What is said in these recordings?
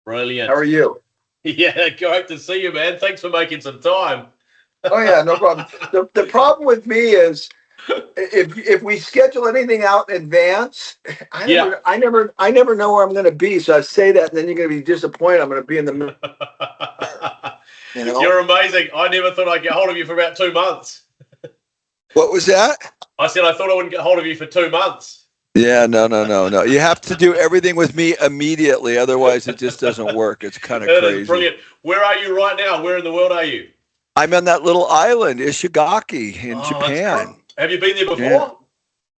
How Brilliant. are you? Yeah, great to see you, man. Thanks for making some time. Oh yeah, no problem. The problem with me is if we schedule anything out in advance, Yeah. I never know where I'm going to be. So I say that, and then you're going to be disappointed. I'm going to be in the you know. You're amazing. I never thought I'd get hold of you for about 2 months. What was that? I said I thought I wouldn't get hold of you for 2 months. Yeah, no. You have to do everything with me immediately, otherwise it just doesn't work. It's kind of It is crazy. brilliant. Where are you right now? Where in the world are you? I'm on that little island, Ishigaki, in Oh, that's great. Japan. Have you been there Yeah. before?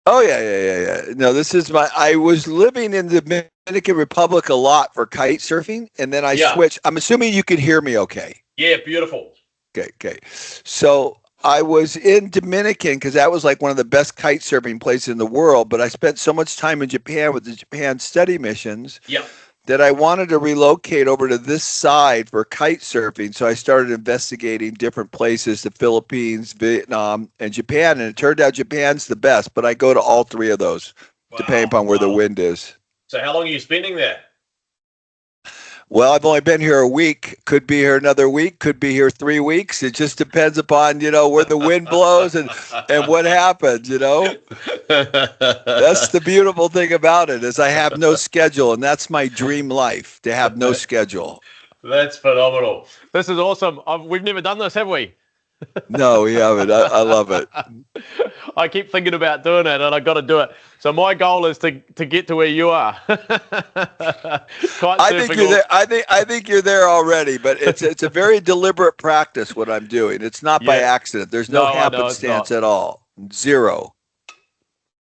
Oh yeah. No, this is my. I was living in the Dominican Republic a lot for kite surfing, and then I Yeah. switched. I'm assuming you can hear me, okay? Yeah, beautiful. Okay. So I was in Dominican because that was like one of the best kite surfing places in the world. But I spent so much time in Japan with the Japan study missions Yeah. that I wanted to relocate over to this side for kite surfing. So I started investigating different places, the Philippines, Vietnam, and Japan. And it turned out Japan's the best, but I go to all three of those, depending Wow. upon where the wind is. So how long are you spending there? Well, I've only been here a week. Could be here another week. Could be here 3 weeks. It just depends upon where the wind blows and what happens. That's the beautiful thing about it is I have no schedule, and that's my dream life to have no schedule. That's phenomenal. This is awesome. We've never done this, have we? No, we haven't. I love it. I keep thinking about doing it, and I got to do it. So my goal is to get to where you are. Kite I think you're surfing. there. I think you're there already, but it's a very deliberate practice what I'm doing. It's not by Yeah. accident. There's no No, I know it's happenstance not. at all. Zero.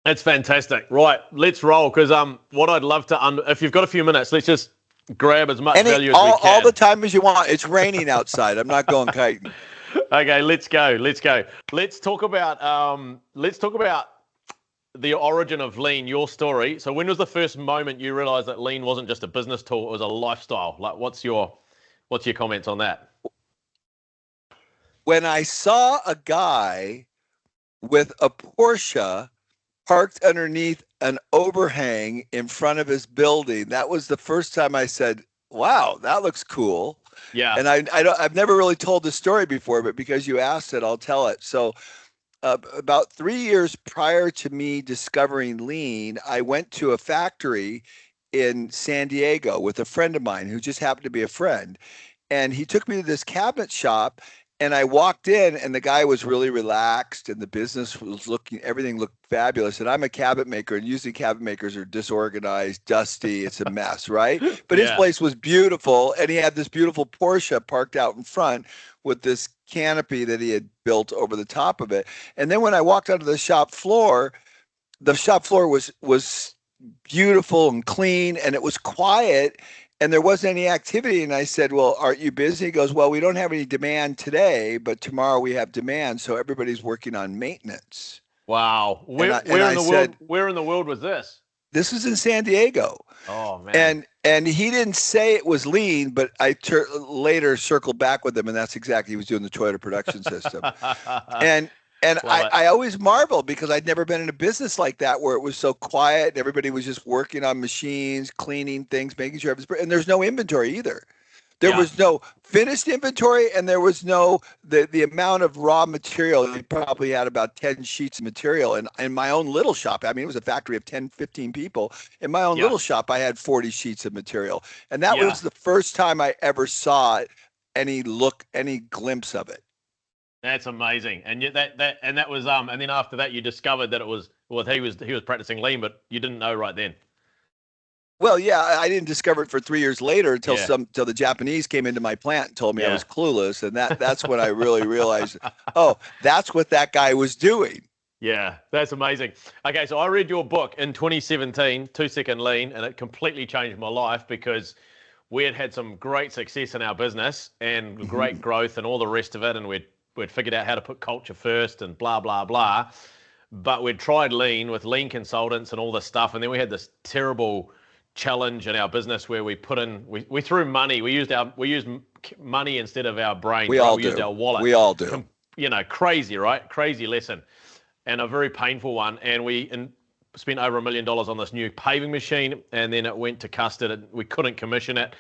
That's fantastic. Right, let's roll. Because what I'd love to if you've got a few minutes, let's just grab as much Any value as we all can. the time as you want. It's raining outside. I'm not going kiting. Okay, let's go. Let's talk about the origin of lean, your story. So when was the first moment you realized that lean wasn't just a business tool, it was a lifestyle? Like what's your comments on that? When I saw a guy with a Porsche parked underneath an overhang in front of his building, that was the first time I said, "Wow, that looks cool." Yeah. And I've never really told this story before, but because you asked it, I'll tell it. So about 3 years prior to me discovering lean, I went to a factory in San Diego with a friend of mine who just happened to be a friend. And he took me to this cabinet shop. And I walked in, and the guy was really relaxed, and the business was everything looked fabulous. And I'm a cabinet maker, and usually cabinet makers are disorganized, dusty. It's a mess, right? But his Yeah. place was beautiful, and he had this beautiful Porsche parked out in front with this canopy that he had built over the top of it. And then when I walked onto the shop floor was beautiful and clean, and it was quiet, and there wasn't any activity. And I said, "Well, aren't you busy?" He goes, "Well, we don't have any demand today, but tomorrow we have demand, so everybody's working on maintenance." Wow. And Where in I the world said, was this? "This is in San Diego." Oh man. And he didn't say it was lean, but I later circled back with him, and that's exactly he was doing the Toyota production system. And and Love it. I always marveled because I'd never been in a business like that where it was so quiet and everybody was just working on machines, cleaning things, making sure it was, and there's no inventory either. There Yeah. was no finished inventory, and there was no the amount of raw material. He probably had about 10 sheets of material in my own little shop. I mean, it was a factory of 10, 15 people. In my own Yeah. little shop, I had 40 sheets of material. And that Yeah. was the first time I ever saw any glimpse of it. That's amazing. And yet that was and then after that you discovered that it was he was practicing lean, but you didn't know right then. Well, yeah, I didn't discover it for 3 years later until Yeah. till the Japanese came into my plant and told me I Yeah. was clueless, and that's when I really realized, oh, that's what that guy was doing. Yeah, that's amazing. Okay, so I read your book in 2017, 2 Second Lean, and it completely changed my life because we had some great success in our business and great growth and all the rest of it, and we'd figured out how to put culture first and blah blah blah. But we'd tried lean with lean consultants and all this stuff, and then we had this terrible challenge in our business where we threw money. We used money instead of our brain. We Right? all We used do. our wallet. We all do. Crazy, right? Crazy lesson, and a very painful one. And we spent over $1 million on this new paving machine, and then it went to custard. And we couldn't commission it.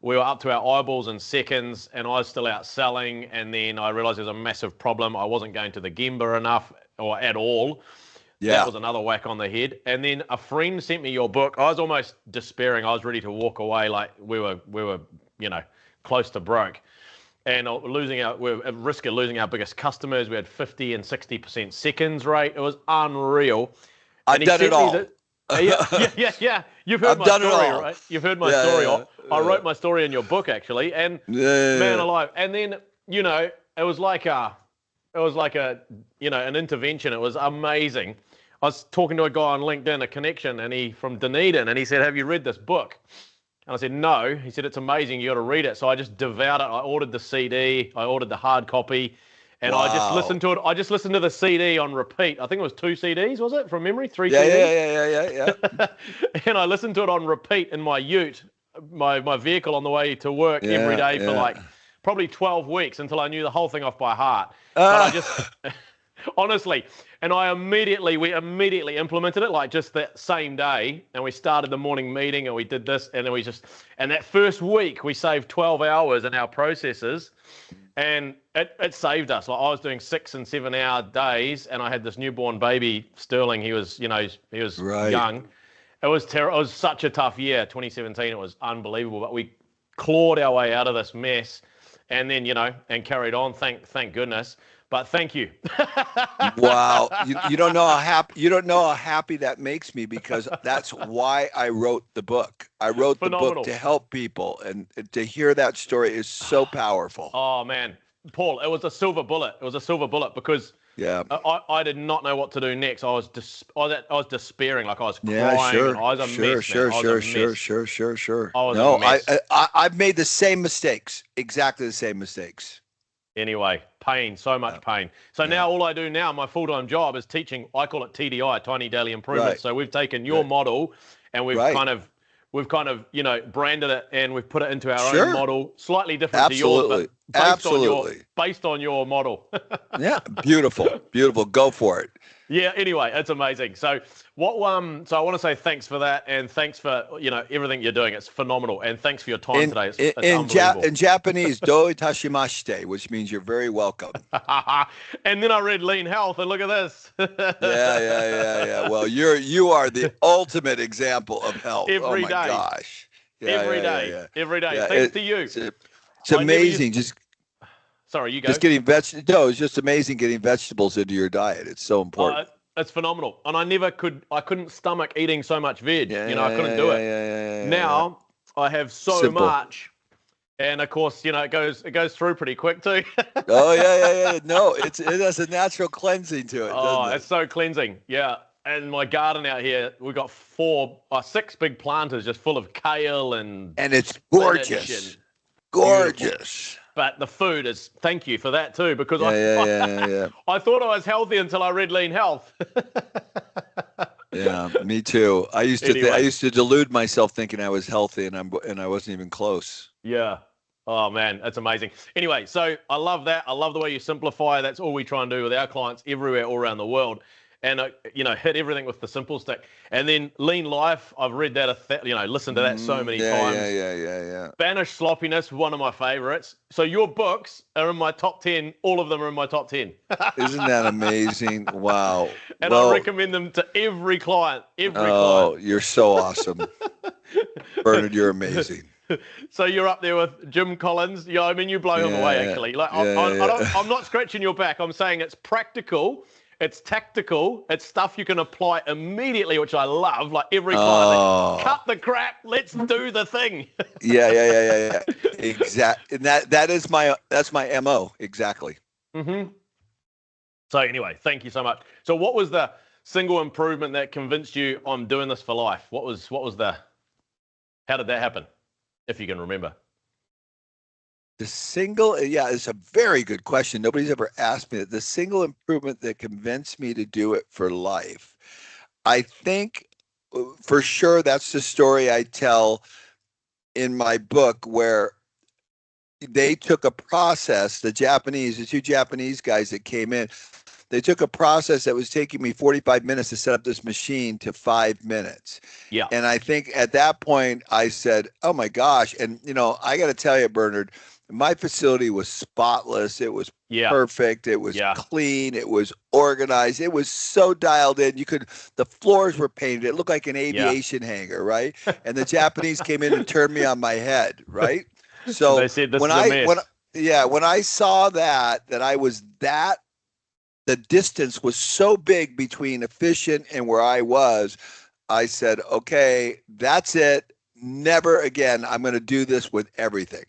we were up to our eyeballs in seconds, and I was still out selling. And then I realized there was a massive problem. I wasn't going to the Gemba enough or at all. That Yeah. was another whack on the head. And then a friend sent me your book. I was almost despairing. I was ready to walk away. Like we were, close to broke. And we're at risk of losing our biggest customers. We had 50 and 60% seconds rate. It was unreal. I've done it all. Yeah. You've heard I've my done it story, all. right? You've heard my story. I wrote my story in your book, actually. And man alive. And then, it was like an intervention. It was amazing. I was talking to a guy on LinkedIn, a connection, and from Dunedin, and he said, "Have you read this book?" And I said, "No." He said, "It's amazing. You got to read it." So I just devoured it. I ordered the CD. I ordered the hard copy. And I just listened to it. I just listened to the CD on repeat. I think it was 2 CDs, was it, from memory? 3 CDs? Yeah. And I listened to it on repeat in my ute, my vehicle on the way to work every day for like probably 12 weeks until I knew the whole thing off by heart. But I just, honestly, and we immediately implemented it, like just that same day. And we started the morning meeting and we did this. And then and that first week we saved 12 hours in our processes. And it saved us. Like I was doing 6 and 7 hour days, and I had this newborn baby, Sterling. He was Right. young. It was terrible. It was such a tough year, 2017. It was unbelievable, but we clawed our way out of this mess, and then and carried on. Thank goodness. But thank you. Wow. You don't know how happy that makes me, because that's why I wrote the book. I wrote Phenomenal. the book to help people, and to hear that story is so powerful. Oh man, Paul, it was a silver bullet. It was a silver bullet because I did not know what to do next. I was despairing, like I was crying. Yeah, sure. And I was a mess. Sure. I was No, a mess. I've made the same mistakes, exactly the same mistakes. Anyway, pain, so much pain. So now all I do now, my full-time job is teaching. I call it TDI, Tiny Daily Improvement. Right. So we've taken your model and we've kind of branded it, and we've put it into our own model, slightly different to yours, but based on your model. Yeah, beautiful. Go for it. Yeah, anyway, it's amazing. So so I want to say thanks for that, and thanks for everything you're doing. It's phenomenal, and thanks for your time today. It's unbelievable. In Japanese, do itashimashite, which means you're very welcome. And then I read Lean Health, and look at this. Yeah. Well, you are the ultimate example of health. Every day. Gosh. Every day. Yeah, thanks to you. It's amazing. Sorry, you go. Just getting vegetables. No, it's just amazing getting vegetables into your diet. It's so important. It's phenomenal, and I couldn't stomach eating so much veg. I couldn't do it. Now I have so much, and of course, it goes through pretty quick too. Oh yeah. No, it has a natural cleansing to it. Doesn't it? It's so cleansing. Yeah. And my garden out here, we've got 6 big planters just full of kale and it's gorgeous. Gorgeous. But the food is, thank you for that too, because I thought I was healthy until I read Lean Health. Yeah, me too. I used to delude myself thinking I was healthy, and I wasn't even close. Yeah. Oh man, that's amazing. Anyway, so I love that. I love the way you simplify. That's all we try and do with our clients everywhere, all around the world. And hit everything with the simple stick. And then Lean Life, I've read that, listened to that so many times. Yeah. Banish Sloppiness, one of my favorites. So your books are in my top 10. All of them are in my top 10. Isn't that amazing? Wow. And I recommend them to every client. Oh, you're so awesome. Bernard, you're amazing. So you're up there with Jim Collins. You blow him away, actually. I'm not scratching your back. I'm saying it's practical. It's tactical. It's stuff you can apply immediately, which I love. Like every client, cut the crap. Let's do the thing. Yeah. Exactly. And that's my MO. Exactly. Mm-hmm. So anyway, thank you so much. So what was the single improvement that convinced you I'm doing this for life? How did that happen? If you can remember. It's a very good question. Nobody's ever asked me that. The single improvement that convinced me to do it for life. I think for sure that's the story I tell in my book, where they took a process, the 2 Japanese guys that came in, They took a process that was taking me 45 minutes to set up this machine to 5 minutes. Yeah. And I think at that point I said, oh my gosh. And, I got to tell you, Bernard, my facility was spotless. It was Yeah. perfect. It was Yeah. clean. It was organized. It was so dialed in. The floors were painted. It looked like an Yeah. aviation hangar, right? And the Japanese came in and turned me on my head, right? And they So said, this when is a mess. when I saw that I was the distance was so big between efficient and where I was, I said, okay, that's it. Never again. I'm going to do this with everything.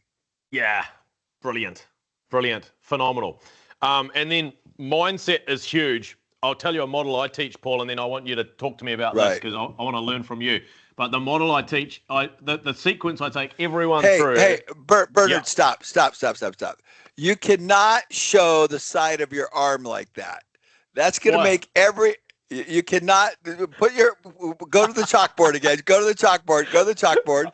Yeah. Brilliant. Brilliant. Phenomenal. And then mindset is huge. I'll tell you a model I teach, Paul, and then I want you to talk to me about this because I want to learn from you. But the model I teach, the sequence I take everyone through. Hey, Bernard, stop. You cannot show the side of your arm like that. That's going to make you cannot go to the chalkboard again. Go to the chalkboard.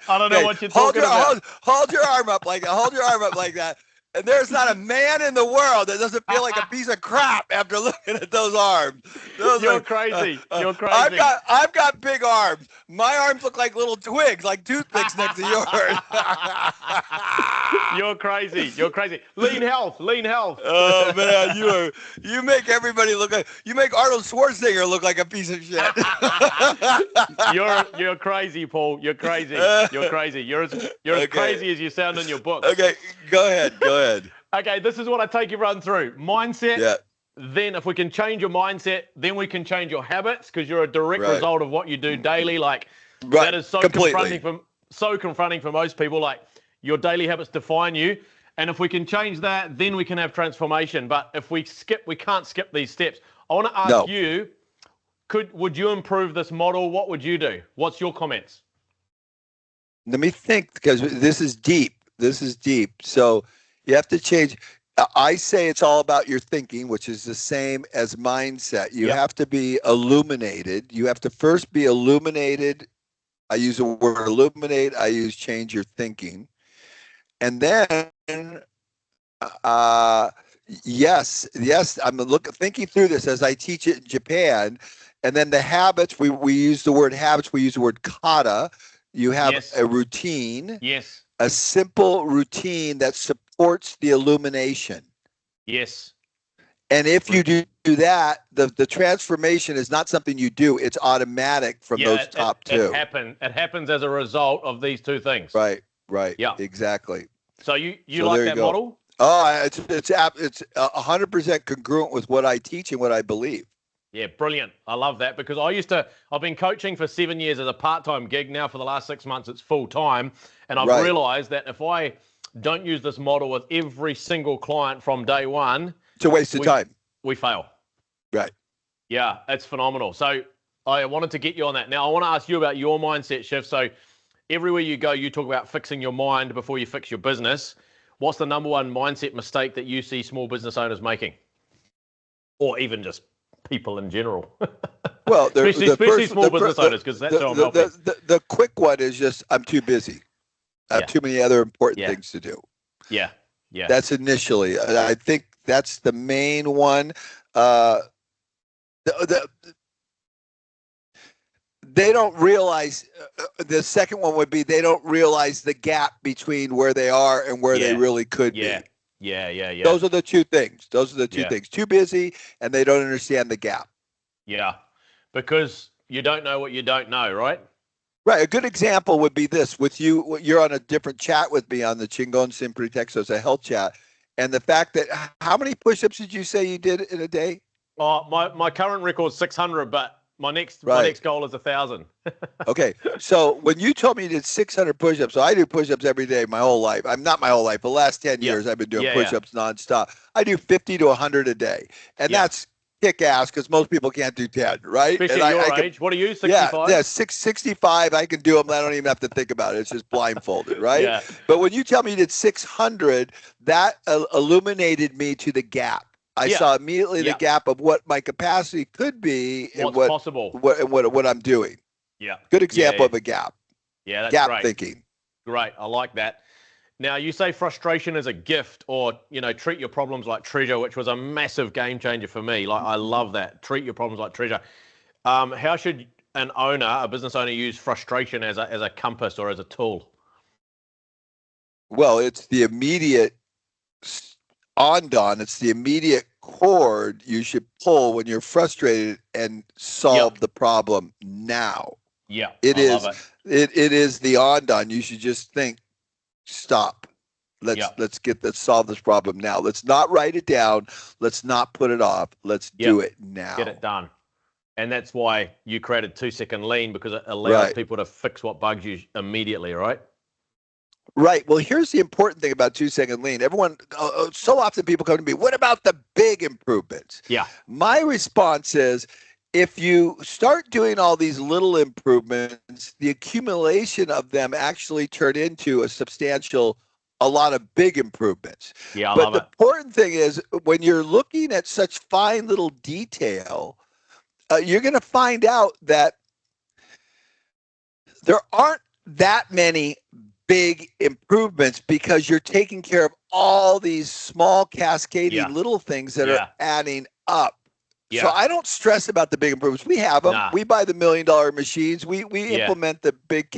I don't know what you're talking about. Hold your arm up like that. Hold your arm up like that. And there's not a man in the world that doesn't feel like a piece of crap after looking at those arms. You're crazy. You're crazy. I've got big arms. My arms look like little twigs, like toothpicks next to yours. You're crazy. You're crazy. Lean health. Oh man, you make everybody you make Arnold Schwarzenegger look like a piece of shit. You're crazy, Paul. You're crazy. You're as crazy as you sound in your book. Okay, go ahead. Okay, this is what I take you run through. Mindset. Yeah. Then if we can change your mindset, then we can change your habits because you're a direct result of what you do daily. Like that is so confronting for most people. Like your daily habits define you. And if we can change that, then we can have transformation. But if we can't skip these steps. I want to ask you, would you improve this model? What would you do? What's your comments? Let me think, because this is deep. So you have to change. I say it's all about your thinking, which is the same as mindset. You have to be illuminated. You have to first be illuminated. I use the word illuminate. I use change your thinking. And then, yes, I'm thinking through this as I teach it in Japan. And then the habits, we use the word habits. We use the word kata. You have a routine. Yes. A simple routine that supports the illumination. Yes. And if you do that, the transformation is not something you do. It's automatic from those top two. It happens as a result of these two things. Right. Yeah. Exactly. So you like that model? Oh, it's 100% congruent with what I teach and what I believe. Yeah, brilliant. I love that because I've been coaching for 7 years as a part-time gig. Now for the last 6 months, it's full-time. And I've realized that if I don't use this model with every single client from day one, it's a waste of time. We fail. Right. Yeah, it's phenomenal. So I wanted to get you on that. Now I want to ask you about your mindset shift. So everywhere you go, you talk about fixing your mind before you fix your business. What's the number one mindset mistake that you see small business owners making? Or even just people in general? Well, especially small business owners, because that's how I'm helping. The quick one is just, I'm too busy. I have too many other important things to do. Yeah. That's initially. I think that's the main one. They don't realize, the second one would be they don't realize the gap between where they are and where they really could be. Yeah. Those are the two things. Things. Too busy, and they don't understand the gap. Yeah, because you don't know what you don't know, right? Right. A good example would be this with you. You're on a different chat with me on the Chingon Sin Pretexto, it's a health chat. And the fact that, how many push-ups did you say you did in a day? My current record is 600, but my next goal is 1,000. Okay. So when you told me you did 600 push-ups, so I do push-ups every day my whole life. I'm not my whole life. The last 10 years I've been doing push-ups nonstop. I do 50 to 100 a day. And that's kick ass because most people can't do 10, right? Especially at your age. What are you, 65? Yeah, 65. I can do them. I don't even have to think about it. It's just blindfolded, right? Yeah. But when you tell me you did 600, that illuminated me to the gap. I saw immediately the gap of what my capacity could be and what's possible, what I'm doing. Yeah. Good example of a gap. Yeah, that's gap great. Thinking. Great. I like that. Now, you say frustration is a gift, or, treat your problems like treasure, which was a massive game changer for me. Like, I love that. Treat your problems like treasure. How should a business owner, use frustration as a compass or as a tool? Well, it's the immediate it's the immediate cord you should pull when you're frustrated and solve the problem now. Yeah, love it. It is the on. You should just think, stop. Let's solve this problem now. Let's not write it down. Let's not put it off. Let's do it now. Get it done. And that's why you created 2-second lean, because it allows people to fix what bugs you immediately, right? Right. Well, here's the important thing about 2-second lean. Everyone, so often people come to me, what about the big improvements? Yeah. My response is, if you start doing all these little improvements, the accumulation of them actually turn into a lot of big improvements. Yeah, but the important thing is, when you're looking at such fine little detail, you're going to find out that there aren't that many big improvements, because you're taking care of all these small cascading little things that are adding up. Yeah. So I don't stress about the big improvements. We have them. We buy the $1 million machines. We implement the big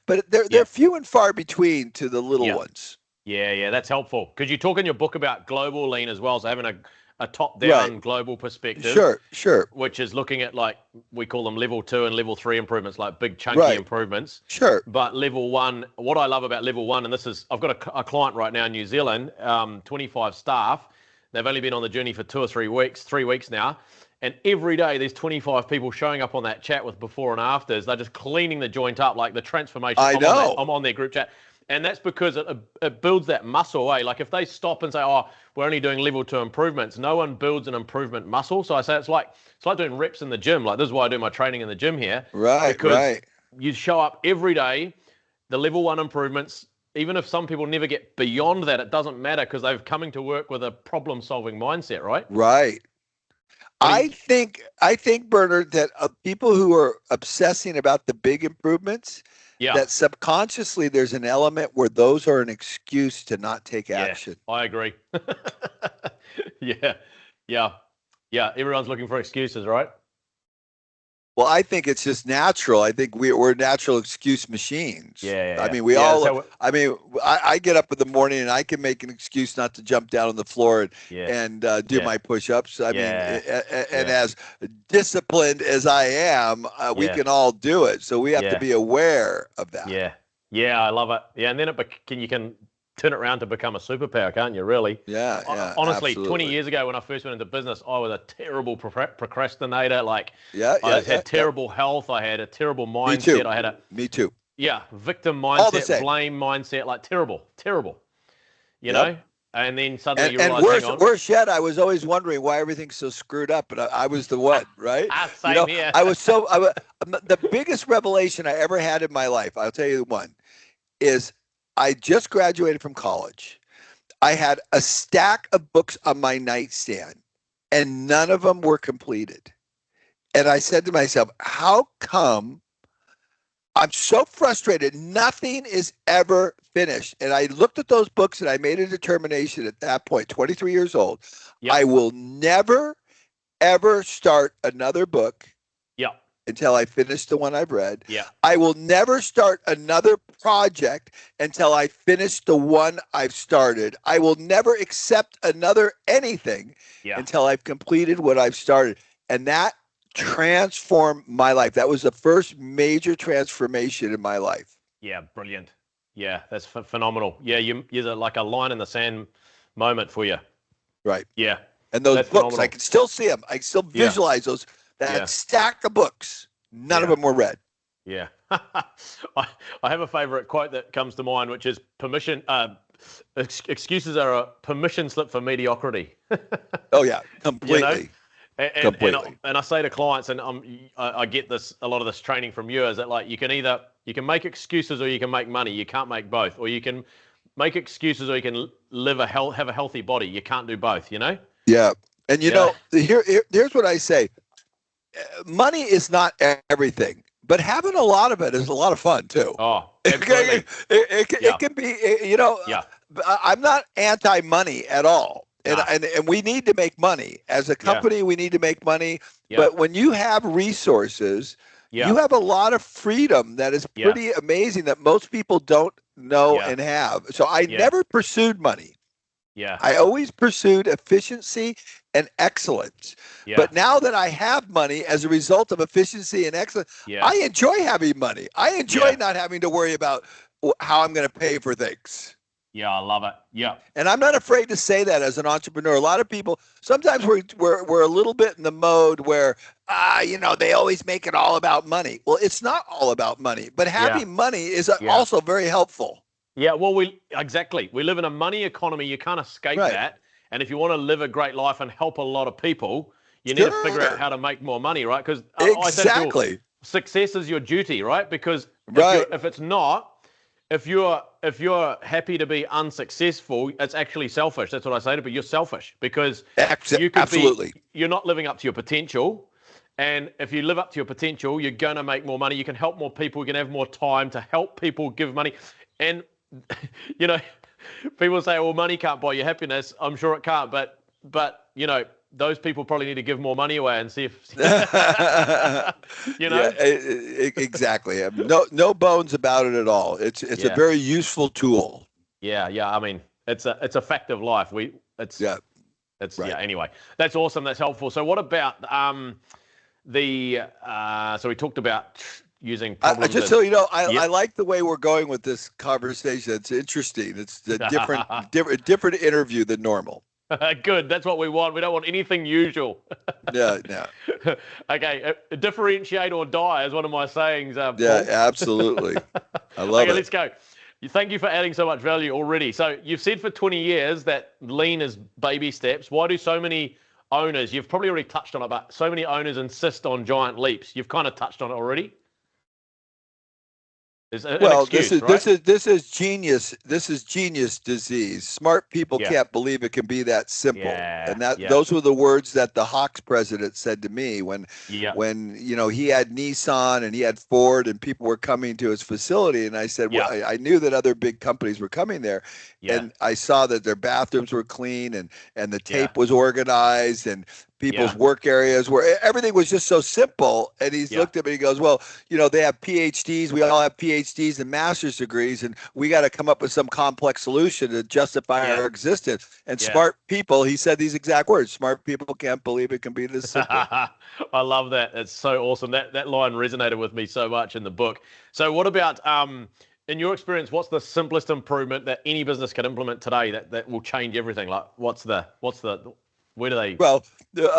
but they're few and far between to the little ones. Yeah, that's helpful, because you talk in your book about global lean as well, so having a top-down global perspective. Sure. Which is looking at, like, we call them level 2 and level 3 improvements, like big chunky improvements. Sure. But level 1, what I love about level 1, and this is, I've got a client right now in New Zealand, 25 staff. They've only been on the journey for 2 or 3 weeks now. And every day there's 25 people showing up on that chat with before and afters. They're just cleaning the joint up, like the transformation. I'm on their group chat. And that's because it builds that muscle, eh? Like, if they stop and say, oh, we're only doing level 2 improvements, no one builds an improvement muscle. So I say it's like doing reps in the gym. Like, this is why I do my training in the gym here. Right, because you show up every day, the level 1 improvements, even if some people never get beyond that, it doesn't matter, because they're coming to work with a problem-solving mindset, right? Right. I think, Bernard, that people who are obsessing about the big improvements, that subconsciously there's an element where those are an excuse to not take action. I agree. Yeah. Everyone's looking for excuses, right? Well, I think it's just natural. I think we're natural excuse machines. Yeah. I mean, I get up in the morning and I can make an excuse not to jump down on the floor and do my push-ups. I mean, as disciplined as I am, we can all do it. So we have to be aware of that. Yeah, I love it. Yeah, and then you can turn it around to become a superpower, can't you, really? Yeah, honestly, absolutely. 20 years ago when I first went into business, I was a terrible procrastinator. Like, I had terrible health. I had a terrible mindset. Me too. Yeah, victim mindset, blame mindset, like terrible. You know? And then suddenly you realize, worse yet, I was always wondering why everything's so screwed up, and I was the one, right? Same here. The biggest revelation I ever had in my life, I'll tell you one, is I just graduated from college. I had a stack of books on my nightstand, and none of them were completed. And I said to myself, how come I'm so frustrated? Nothing is ever finished. And I looked at those books and I made a determination at that point, 23 years old. I will never, ever start another book until I finish the one I've read. I will never start another project until I finish the one I've started. I will never accept another anything until I've completed what I've started. And that transformed my life. That was the first major transformation in my life. Yeah, brilliant. Yeah, that's phenomenal. Yeah, you're like a line in the sand moment for you. Right. Yeah. And those books, phenomenal. I can still see them. I can still visualize those. That stack of books, none of them were read. Yeah. I have a favorite quote that comes to mind, which is excuses are a permission slip for mediocrity. Oh, yeah, completely. And I say to clients, and I get this, a lot of this training from you, is that, like, you can make excuses or you can make money. You can't make both. Or you can make excuses or you can have a healthy body. You can't do both, you know? Yeah. And, you know, here's what I say. Money is not everything, but having a lot of it is a lot of fun too. Oh, It, absolutely. it Yeah. can be, you know, Yeah. I'm not anti-money at all. And, Nah. and we need to make money as a Yeah. company. We need to make money. Yeah. But when you have resources, Yeah. you have a lot of freedom that is Yeah. pretty amazing that most people don't know Yeah. and have. So I Yeah. never pursued money. Yeah. I always pursued efficiency and excellence. Yeah. But now that I have money as a result of efficiency and excellence, Yeah. I enjoy having money. I enjoy Yeah. not having to worry about how I'm going to pay for things. Yeah. I love it. Yeah. And I'm not afraid to say that as an entrepreneur. A lot of people, sometimes we're a little bit in the mode where, you know, they always make it all about money. Well, it's not all about money, but Yeah. having money is Yeah. also very helpful. Yeah. Well, we live in a money economy. You can't escape Right. that. And if you want to live a great life and help a lot of people, you need to figure out Sure. how to make more money, right? Because I said to people, Exactly. success is your duty, right? Because Right. if it's not, if you're happy to be unsuccessful, it's actually selfish. That's what I say to people. You're selfish because Absolutely. you're not living up to your potential. And if you live up to your potential, you're going to make more money. You can help more people. You can have more time to help people give money. And, you know, people say, well, money can't buy you happiness. I'm sure it can't. But you know, those people probably need to give more money away and see if, you know? Yeah, exactly. No bones about it at all. It's a Yeah. very useful tool. Yeah. Yeah. I mean, it's a fact of life. Yeah. Right. Yeah. Anyway, that's awesome. That's helpful. So what about so we talked about using problems. Just so you know, I Yep. like the way we're going with this conversation. It's interesting. It's a different interview than normal. Good. That's what we want. We don't want anything usual. Yeah, yeah, Okay. Differentiate or die is one of my sayings. yeah. Paul. Absolutely. I love Okay, it. let's go. Thank you for adding so much value already. So you've said for 20 years that lean is baby steps. Why do so many owners, you've probably already touched on it, but so many owners insist on giant leaps? You've kind of touched on it already. There's an excuse, right? this is genius. This is genius disease. Smart people Yeah. can't believe it can be that simple. Yeah, And yeah. those were the words that the Hawks president said to me when Yeah. you know, he had Nissan and he had Ford and people were coming to his facility, and I said, well, Yeah. I knew that other big companies were coming there, Yeah. and I saw that their bathrooms were clean and the tape Yeah. was organized and people's Yeah. work areas where everything was just so simple. And he's Yeah. looked at me, he goes, well, you know, they have PhDs, we all have PhDs and master's degrees, and we got to come up with some complex solution to justify Yeah. our existence. And Yeah. smart people, he said these exact words, smart people can't believe it can be this simple. I love that. It's so awesome. That line resonated with me so much in the book. So what about in your experience, what's the simplest improvement that any business can implement today that will change everything? Like what's the where do they Well,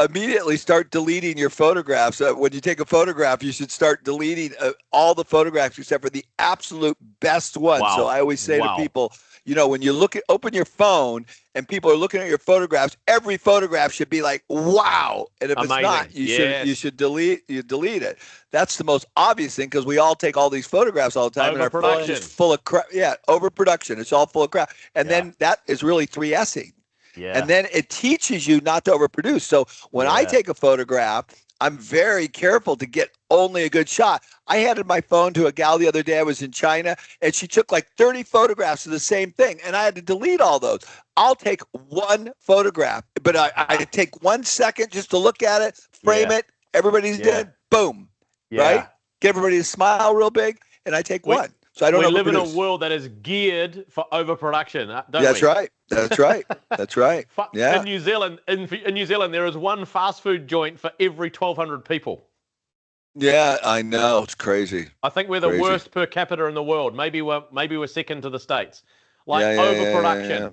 immediately start deleting your photographs. When you take a photograph, you should start deleting all the photographs except for the absolute best ones. Wow. So I always say Wow. to people, you know, when you open your phone and people are looking at your photographs, every photograph should be like, wow. And if Amazing. it's not, Yes. you should delete it. That's the most obvious thing because we all take all these photographs all the time and our phone Overproduction. is full of crap. Yeah, overproduction. It's all full of crap. And Yeah. then that is really 3Sing. Yeah. And then it teaches you not to overproduce. So when I Yeah. take a photograph, I'm very careful to get only a good shot. I handed my phone to a gal the other day. I was in China, and she took like 30 photographs of the same thing, and I had to delete all those. I'll take one photograph, but I take 1 second just to look at it, frame Yeah. it. Everybody's Yeah. dead. Boom. Yeah. Right? Get everybody to smile real big, and I take one. So I don't We live in a overproduce. world that is geared for overproduction, don't That's we? right. That's right. That's right. Yeah. In New Zealand, there is one fast food joint for every 1,200 people. Yeah, I know. It's crazy. I think we're the Crazy. worst per capita in the world. Maybe we're second to the States. Like Yeah, overproduction. yeah.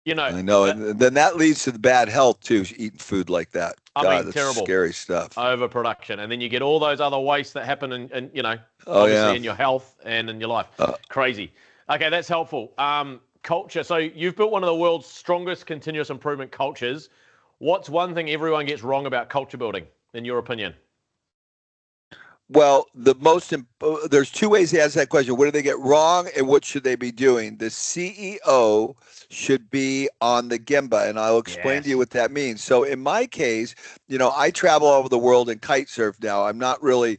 You know. I know, and then that leads to the bad health too. Eating food like that, I God, mean, that's terrible. scary stuff. Overproduction, and then you get all those other wastes that happen, in you know, Oh, obviously yeah. in your health and in your life. Crazy. Okay, that's helpful. Culture. So you've built one of the world's strongest continuous improvement cultures. What's one thing everyone gets wrong about culture building, in your opinion? Well, there's two ways to ask that question. What do they get wrong, and what should they be doing? The CEO should be on the Gemba, and I'll explain to you Yes. what that means. So in my case, you know, I travel all over the world and kite surf now. I'm not really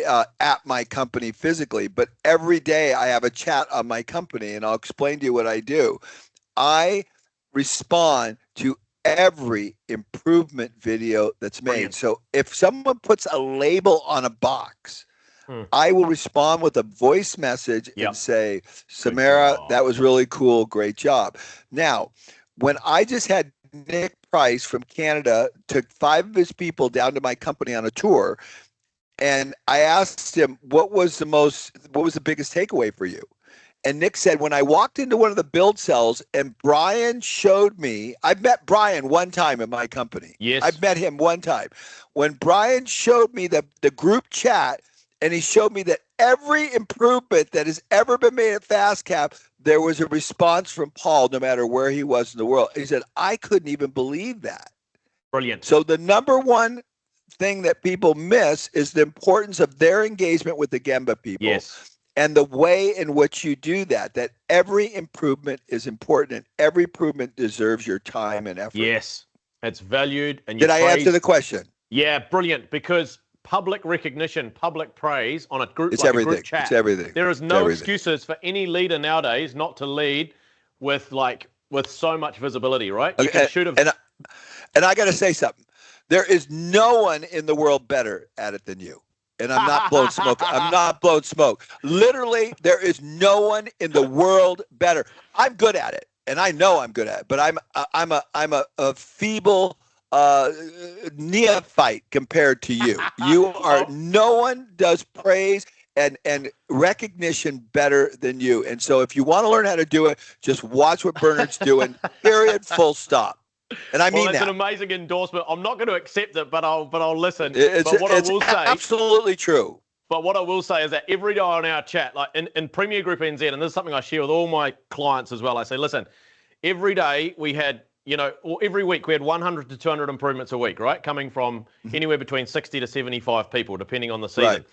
at my company physically, but every day I have a chat on my company, and I'll explain to you what I do. I respond to every improvement video that's made. Brilliant. So if someone puts a label on a box, I will respond with a voice message and Yep. say, Good Samara, job. that was really cool. Great job. Now, when I just had Nick Price from Canada took 5 of his people down to my company on a tour, and I asked him what was the biggest takeaway for you? And Nick said, when I walked into one of the build cells and Brian showed me, I've met Brian one time in my company. Yes. I've met him one time. When Brian showed me the group chat, and he showed me that every improvement that has ever been made at FastCap, there was a response from Paul, no matter where he was in the world. He said, I couldn't even believe that. Brilliant. So the number one thing that people miss is the importance of their engagement with the Gemba people, Yes. and the way in which you do that every improvement is important, and every improvement deserves your time and effort. Yes. It's valued and you Did I answer praise. the question? Yeah, brilliant. Because public recognition, public praise on a group It's like a group everything. It's chat. everything. There is It's no everything. excuses for any leader nowadays not to lead with so much visibility, right? You can Okay, shoot a and I got to say something. There is no one in the world better at it than you. And I'm not blowing smoke. I'm not blowing smoke. Literally, there is no one in the world better. I'm good at it, and I know I'm good at it. But I'm a feeble neophyte compared to you. You are Oh, no one does praise and recognition better than you. And so, if you want to learn how to do it, just watch what Bernard's doing. Period. Full stop. And I well, mean that's an that. amazing endorsement. I'm not going to accept it, but I'll listen. It's But what I it's will say, absolutely true. But what I will say is that every day on our chat, like in Premier Group NZ, and this is something I share with all my clients as well, I say, listen, every day we had, or every week we had 100 to 200 improvements a week, right? Coming from anywhere between 60 to 75 people, depending on the season.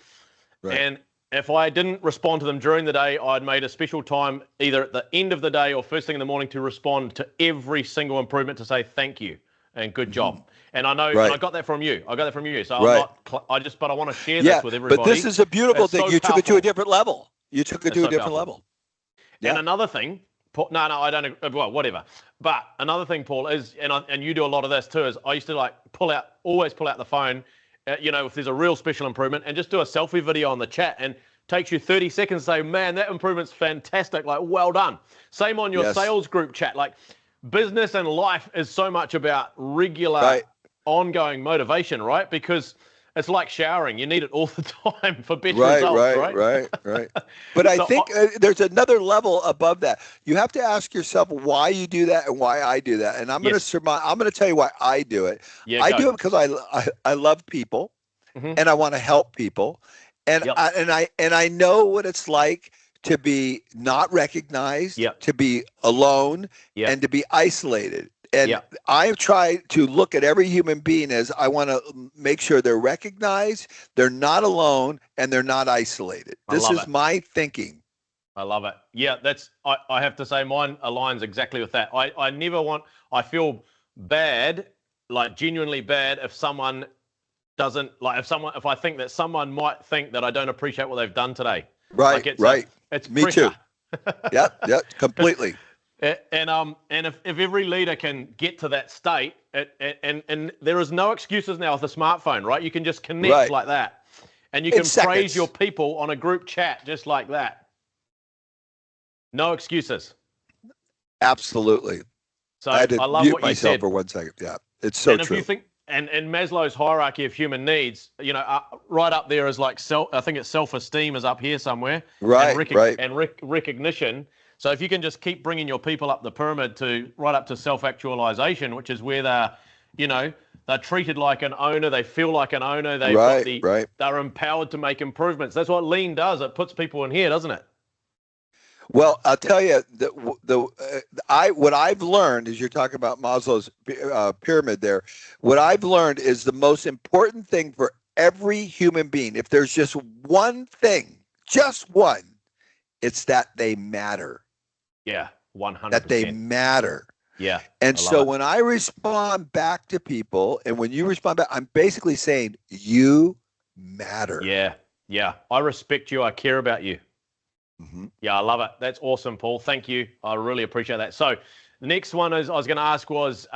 Right. And if I didn't respond to them during the day, I'd made a special time either at the end of the day or first thing in the morning to respond to every single improvement to say thank you and good job. And I know, and I Right. got that from you. I got that from you. So I'm Right. not, but I want to share Yeah. this with But this everybody. is a beautiful It's thing. so You took it to a powerful. different level. You took it It's to a so different powerful. level. And Yeah. another thing, no, I don't. Well, whatever. But another thing, Paul, is, and you do a lot of this too, is I used to always pull out the phone, if there's a real special improvement, and just do a selfie video on the chat, and takes you 30 seconds to say, man, that improvement's fantastic, like, well done. Same on your Yes. sales group chat. Like, business and life is so much about regular, Right. ongoing motivation, right? Because it's like showering. You need it all the time for better Right, results, right, right? right, right. But I So, think there's another level above that. You have to ask yourself why you do that and why I do that. And I'm going to yes. surmise. I'm going to tell you why I do it. Yeah, I go. do it because I love people, Mm-hmm. and I want to help people, and Yep. I know what it's like to be not recognized, Yep. to be alone, Yep. and to be isolated. And Yep. I try to look at every human being as I want to make sure they're recognized, they're not alone, and they're not isolated. I This love is it. my thinking. I love it. Yeah, I have to say mine aligns exactly with that. I never I feel bad, like genuinely bad, if someone doesn't, like, if I think that someone might think that I don't appreciate what they've done today. Right, Like right. it's Me pressure. too. Yep, yep, completely. And if every leader can get to that state, and there is no excuses now with the smartphone, right? You can just connect Right. like that, and you In can praise your seconds. people on a group chat just like that. No excuses. Absolutely. So I had to I love mute what you myself said. for 1 second. Yeah, it's so And if you true. think, and Maslow's hierarchy of human needs, right up there is like I think it's self-esteem is up here somewhere, and Right, right. recognition. So if you can just keep bringing your people up the pyramid to right up to self-actualization, which is where they're treated like an owner, they feel like an owner, Right, right. they're empowered to make improvements. That's what lean does. It puts people in here, doesn't it? Well, I'll tell you what I've learned is you're talking about Maslow's pyramid there. What I've learned is the most important thing for every human being. If there's just one thing, just one, it's that they matter. Yeah, That they 100%. matter. Yeah, And I love so it. when I respond back to people, and when you respond back, I'm basically saying you matter. Yeah, Yeah, I respect you. I care about you. Mm-hmm. Yeah, I love it. That's awesome, Paul. Thank you. I really appreciate that. So the next one is I was going to ask was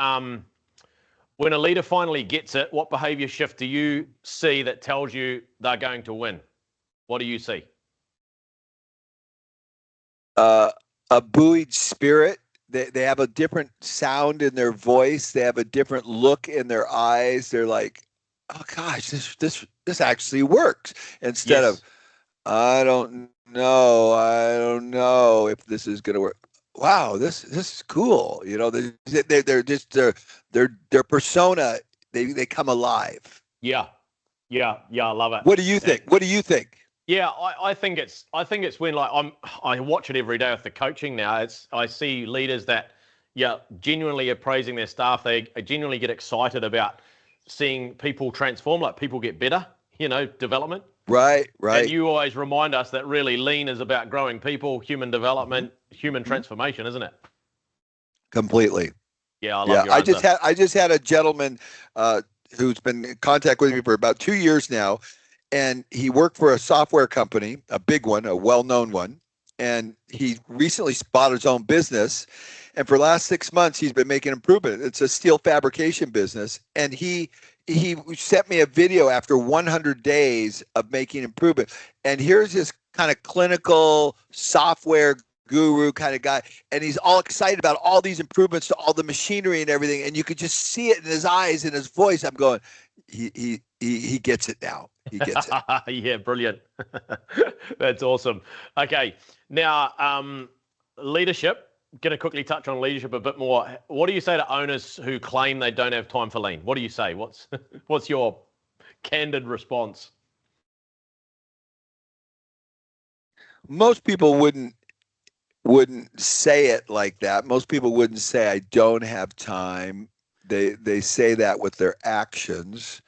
when a leader finally gets it, what behavior shift do you see that tells you they're going to win? What do you see? uh, a buoyed spirit. They have a different sound in their voice. They have a different look in their eyes. They're like, oh gosh, this actually works. Instead of, Yes. I don't know if this is going to work. Wow, this is cool. You know, they're just their persona. They come alive. Yeah. Yeah, I love it. What do you think? What do you think? Yeah, I think it's when like I watch it every day with the coaching now. I see leaders that genuinely are praising their staff. They genuinely get excited about seeing people transform, like people get better, development. Right, And right. you always remind us that really lean is about growing people, human Mm-hmm. development, human Mm-hmm. transformation, isn't it? Completely. Yeah, I love Yeah, your answer. I just had a gentleman uh, who's been in contact with me for about 2 years now, and he worked for a software company, a big one, a well-known one, and he recently bought his own business, and for the last 6 months he's been making improvement. It's a steel fabrication business, and he sent me a video after 100 days of making improvement, and here's his kind of clinical software guru kind of guy, and he's all excited about all these improvements to all the machinery and everything, and you could just see it in his eyes and his voice. I'm going, he gets it now. He gets it. Yeah, brilliant. That's awesome. Okay, now leadership. Going to quickly touch on leadership a bit more. What do you say to owners who claim they don't have time for lean? What do you say? What's your candid response? Most people wouldn't say it like that. Most people wouldn't say I don't have time. They say that with their actions.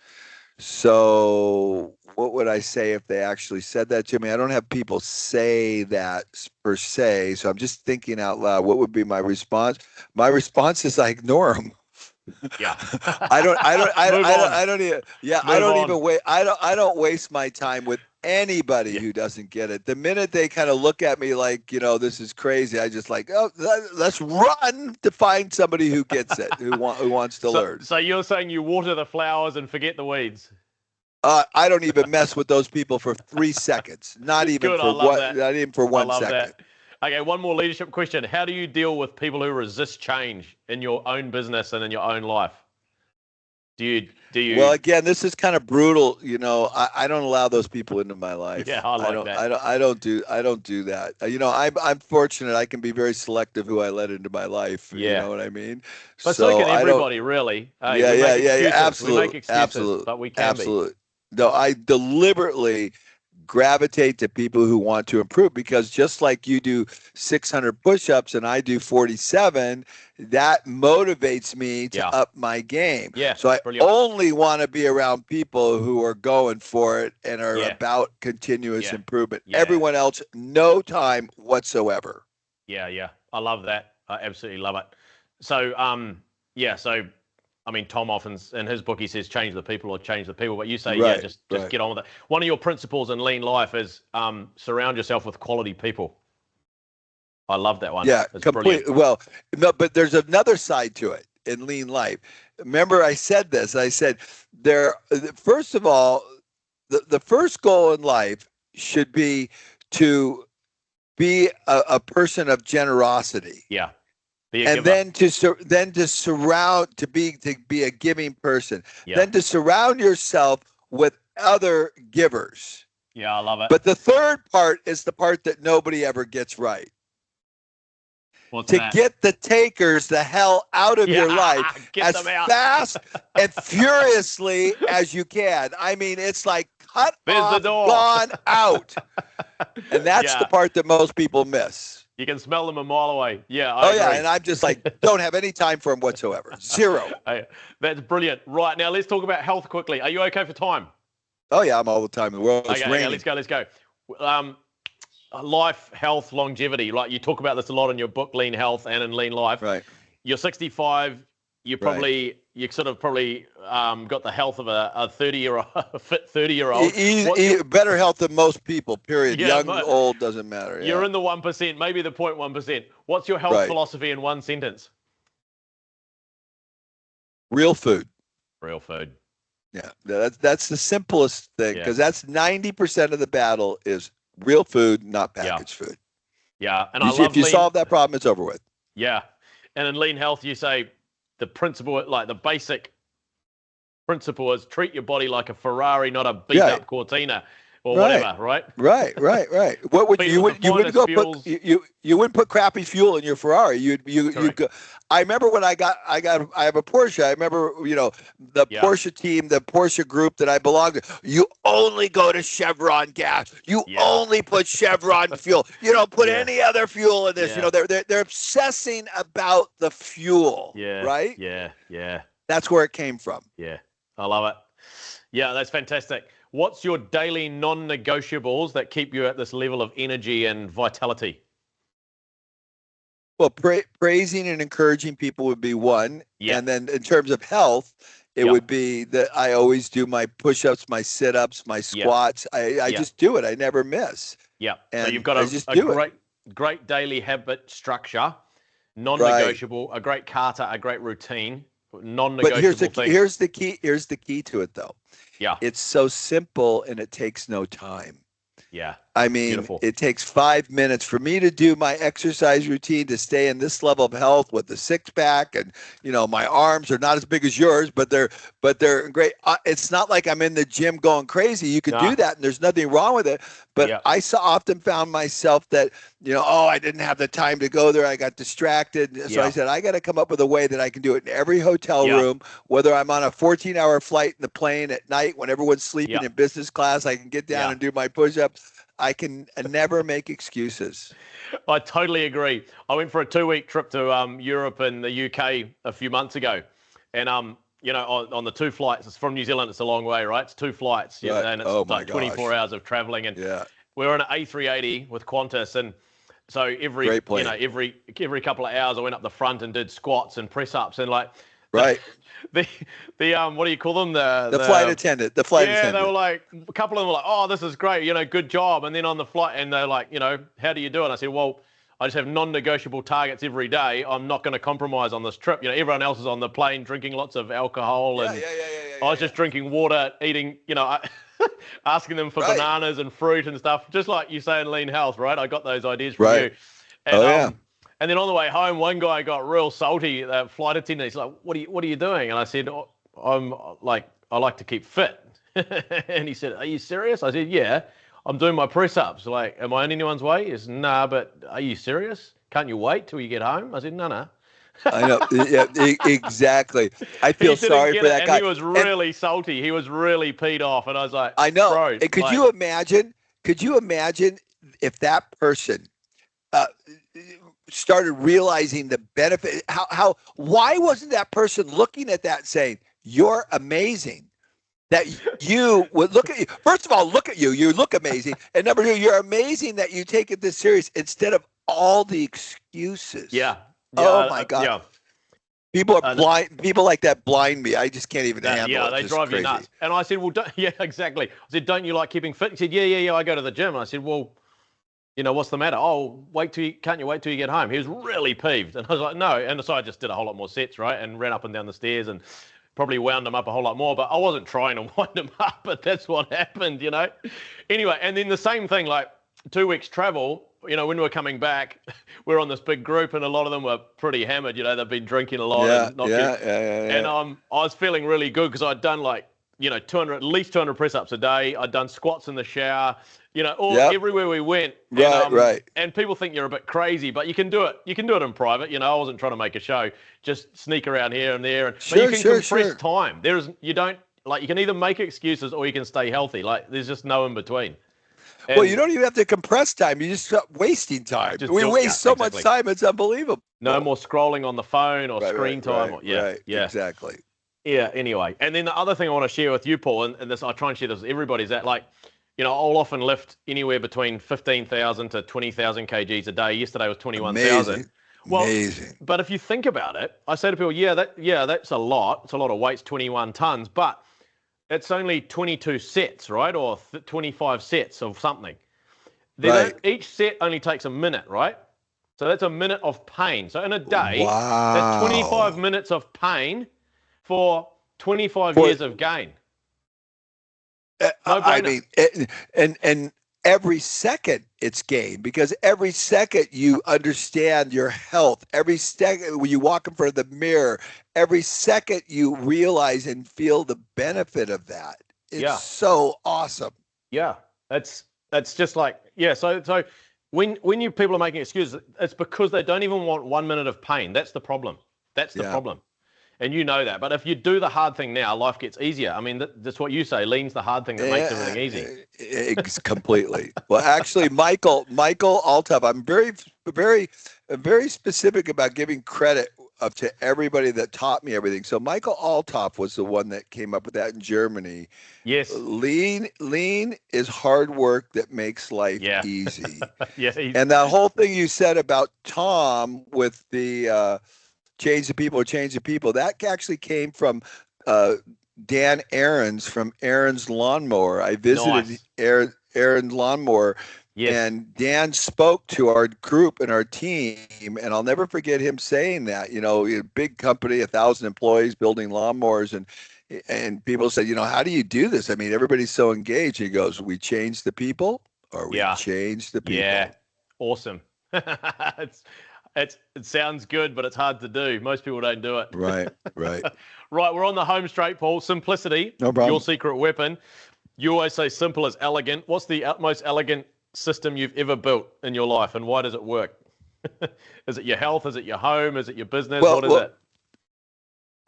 So what would I say if they actually said that to me? I don't have people say that per se. So I'm just thinking out loud. What would be my response? My response is I ignore them. Yeah. Move on. I don't even, yeah, I Move don't on. even wait. I don't waste my time with anybody Yeah. who doesn't get it. The minute they kind of look at me like, this is crazy, I just like, oh, let's run to find somebody who gets it, who wants to So, learn. so you're saying you water the flowers and forget the weeds? I don't even mess with those people for 3 seconds. Not even Good. I for love what, that. not even for I one love second. that. Okay, one more leadership question. How do you deal with people who resist change in your own business and in your own life? Do you do Well, you again, this is kind of brutal. I don't allow those people into my Yeah, life. I like that. I don't do that. I'm fortunate. I can be very selective who I let into my life. You Yeah. know what I mean? But so So can I don't. everybody, really. Hey, Yeah, we yeah, make yeah, yeah. excuses. We make Absolutely, excuses, absolutely, but we can be. absolutely. No, I deliberately gravitate to people who want to improve because just like you do 600 push-ups and I do 47, that motivates me to Yeah. up my game. Yeah. So I Brilliant. only want to be around people who are going for it and are Yeah. about continuous Yeah. improvement. Yeah. Everyone else, no time whatsoever. Yeah. Yeah. I love that. I absolutely love it. So, yeah. So, I mean, Tom often in his book he says change the people or change the people, but you say yeah, Right, just right. get on with it. One of your principles in lean life is surround yourself with quality people. I love that one. Yeah, It's brilliant. complete. Well, no, but there's another side to it in lean life. Remember, I said this. I said there. First of all, the first goal in life should be to be a person of generosity, Yeah. Be a and giver. then to surround to be a giving person, Yeah. then to surround yourself with other givers. Yeah. I love it. But the third part is the part that nobody ever gets right, What's to that? get the takers the hell out of your life Yeah. Get as them out. fast and furiously as you can. I mean, it's like cut There's the off, door. gone out. And that's the Yeah. part that most people miss. You can smell them a mile away. Yeah, I Oh, yeah. agree. And I'm just like, don't have any time for them whatsoever. Zero. Hey, that's brilliant. Right, now let's talk about health quickly. Are you okay for time? Oh, yeah. I'm all the time in the world. It's Okay, raining. let's go. Um, Life, health, longevity. Like you talk about this a lot in your book, Lean Health, and in Lean Life. Right. You're 65. Right. you sort of probably got the health of a 30-year-old, a fit 30-year-old. What's your Better health than most people, period. yeah, Young, old, doesn't matter. you're Yeah. in the 1%, maybe the 0.1%. What's your health Right. philosophy in one sentence? Real food. Real food. Yeah. That's the simplest thing Yeah. because that's 90% of the battle is real food, not Yeah. packaged food. Yeah. And I If love you lean. solve that problem, it's over with. Yeah. And in lean health, you say the principle, like the basic principle is treat your body like a Ferrari, not a beat Yeah. up Cortina or Right. whatever, right? Right. What would Feed it you with the would you wouldn't finest go put fuels. you wouldn't put crappy fuel in your Ferrari. You'd Correct. go. I remember when I have a Porsche. I remember the Yeah. Porsche team, the Porsche group that I belong to. You only go to Chevron gas. You Yeah. only put Chevron fuel. You don't put Yeah. any other fuel in this. Yeah. They're obsessing about the fuel, Yeah. right? Yeah. Yeah. That's where it came from. Yeah. I love it. Yeah, that's fantastic. What's your daily non-negotiables that keep you at this level of energy and vitality? Well, praising and encouraging people would be one. Yeah. And then in terms of health, it Yeah. would be that I always do my push-ups, my sit-ups, my Yeah. squats. I Yeah. just do it. I never miss. Yeah. So you've And got I just a do it. great daily habit structure, Right. non-negotiable, a great kata, a great routine, But non-negotiable things. here's the key to it though. Yeah. It's so simple and it takes no time. Yeah. I mean, Beautiful. it takes 5 minutes for me to do my exercise routine to stay in this level of health with the six pack, and my arms are not as big as yours, but they're great. It's not like I'm in the gym going crazy. You could do Nah. that, and there's nothing wrong with it. But Yeah. I often found myself that oh, I didn't have the time to go there. I got distracted, so Yeah. I said I got to come up with a way that I can do it in every hotel Yeah. room, whether I'm on a 14-hour flight in the plane at night when everyone's sleeping Yeah. in business class. I can get down Yeah. and do my push-ups. I can never make excuses. I totally agree. I went for a 2-week trip to Europe and the UK a few months ago, and on the two flights, it's from New Zealand. It's a long way, right? It's two flights, Right. and it's Oh my like 24 gosh. hours of traveling. And Yeah. we're on an A380 with Qantas, and so Great plane. every couple of hours, I went up the front and did squats and press ups, and like Right. the what do you call them? The flight attendant. The flight Yeah, they were attendant. like, a couple of them were like, oh, this is great, good job. And then on the flight, and they're like, how do you do it? And I said, well, I just have non-negotiable targets every day. I'm not going to compromise on this trip. Everyone else is on the plane drinking lots of alcohol, and I was just drinking water, eating, asking them for Right. bananas and fruit and stuff, just like you say in lean health, right? I got those ideas from Right. you. And, Oh, yeah. And then on the way home, one guy got real salty. The flight attendant, he's like, "What are you doing?" And I said, oh, I like to keep fit." And he said, "Are you serious?" I said, "Yeah, I'm doing my press ups. Like, am I in anyone's way?" He said, "Nah, but are you serious? Can't you wait till you get home?" I said, "No." I know. Yeah, exactly. I feel He didn't sorry get for it, that and guy. he was really salty. He was really peed off, and I was like, I know. "Bro, And could like, you imagine? Could you imagine if that person uh, started realizing the benefit? Why wasn't that person looking at that and saying, "You're amazing"? That you would look at you. First of all, look at you. You look amazing. And number two, you're amazing that you take it this serious instead of all the excuses. yeah, Oh my God. yeah." People are And blind. People like that blind me. I just can't even handle yeah, it. they It's just drive you crazy. nuts. And I said, well, yeah, exactly. I said, don't you like keeping fit? He said, yeah, I go to the gym. And I said, well, what's the matter? Oh, can't you wait till you get home? He was really peeved. And I was like, no. And so I just did a whole lot more sets, right? And ran up and down the stairs and probably wound him up a whole lot more. But I wasn't trying to wind him up, but that's what happened, Anyway, and then the same thing, like 2 weeks travel, when we were coming back, we're on this big group and a lot of them were pretty hammered, they've been drinking a lot. Yeah, And not yeah, getting, yeah. And I was feeling really good because I'd done like, 200, at least 200 press ups a day. I'd done squats in the shower, everywhere we went. Right. And people think you're a bit crazy, but you can do it. You can do it in private. I wasn't trying to make a show, just sneak around here and there. But you can compress time. You can either make excuses or you can stay healthy. Like there's just no in between. Well, you don't even have to compress time. You just stop wasting time. We waste so much time. It's unbelievable. No more scrolling on the phone or screen time. Right, exactly. Yeah, anyway. And then the other thing I want to share with you, Paul, and this I try and share this with everybody, is that I'll often lift anywhere between 15,000 to 20,000 kgs a day. Yesterday was 21,000. Well, Amazing. but if you think about it, I say to people, that's a lot. It's a lot of weights, 21 tons, but it's only 22 sets, right? Or 25 sets of something. Right. Each set only takes a minute, right? So that's a minute of pain. So in a day, that's 25 Wow. minutes of pain for 25 For years of gain. No I brainer. mean, and every second it's gain because every second you understand your health. Every second when you walk in front of the mirror, every second you realize and feel the benefit of that. It's Yeah. so awesome. Yeah. That's just like, yeah. So when you people are making excuses, it's because they don't even want 1 minute of pain. That's the problem. That's the Yeah. problem. And you know that. But if you do the hard thing now, life gets easier. I mean, that's what you say. Lean's the hard thing that makes Yeah, everything easy. completely. Well, actually, Michael Altov, I'm very specific about giving credit up to everybody that taught me everything. So Michael Althoff was the one that came up with that in Germany. Yes. Lean is hard work that makes life Yeah. easy. Yeah. And that whole thing you said about Tom with the change the people, that actually came from uh, Dan Aarons from Aaron's Lawnmower. I visited Nice. Aaron's Lawnmower, Yes. and Dan spoke to our group and our team, and I'll never forget him saying that. A big company, 1,000 employees building lawnmowers, and people said, how do you do this? I mean, everybody's so engaged. He goes, we change the people, or we Yeah. change the Yeah. people. Awesome. it's it sounds good, but it's hard to do. Most people don't do it. Right, right. Right, we're on the home straight, Paul. Simplicity, No your problem. secret weapon. You always say simple is elegant. What's the most elegant system you've ever built in your life, and why does it work? Is it your health? Is it your home? Is it your business? Well, What is well, it?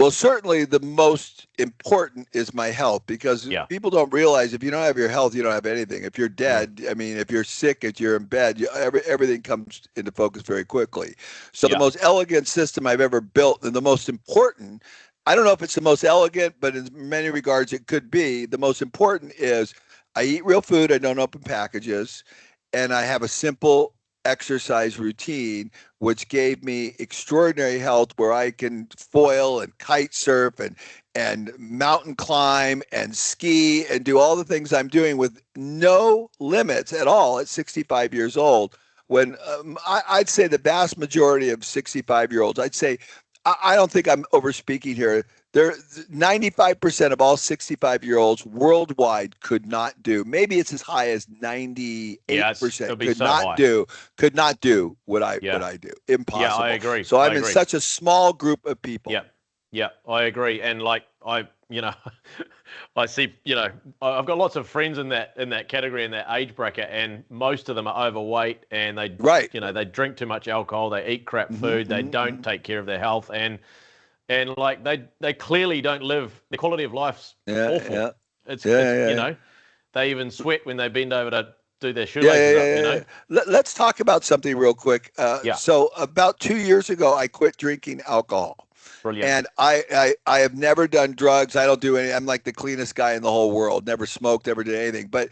Well, certainly the most important is my health because Yeah. people don't realize if you don't have your health, you don't have anything. If you're Mm. dead, I mean, if you're sick, if you're in bed, everything comes into focus very quickly. So the Yeah. most elegant system I've ever built, and the most important, I don't know if it's the most elegant, but in many regards it could be. The most important is I eat real food, I don't open packages, and I have a simple exercise routine which gave me extraordinary health where I can foil and kite surf and mountain climb and ski and do all the things I'm doing with no limits at all at 65 years old. When I'd say the vast majority of 65-year-olds, I'd say I don't think I'm overspeaking here. There, 95% of all 65-year-olds worldwide could not do. Maybe it's as high as Yeah, 98% it'll be so high. could not do what Yeah. I do. Yeah, I Impossible. agree. So I I'm in agree. such a small group of people. Yeah. Yeah, I agree. And like I see, I've got lots of friends in that category in that age bracket, and most of them are overweight, and Right. they drink too much alcohol, they eat crap Mm-hmm, food, they mm-hmm, don't mm-hmm. take care of their health, and like they clearly don't live. Their quality of life's Yeah, awful. yeah, It's yeah, it's yeah, yeah. they even sweat when they bend over to do their Yeah, yeah, shoelaces up. yeah, yeah. Let's talk about something real quick. Yeah, So about 2 years ago, I quit drinking alcohol. brilliant. And I have never done drugs. I don't do any. I'm like the cleanest guy in the whole world. Never smoked, never did anything. But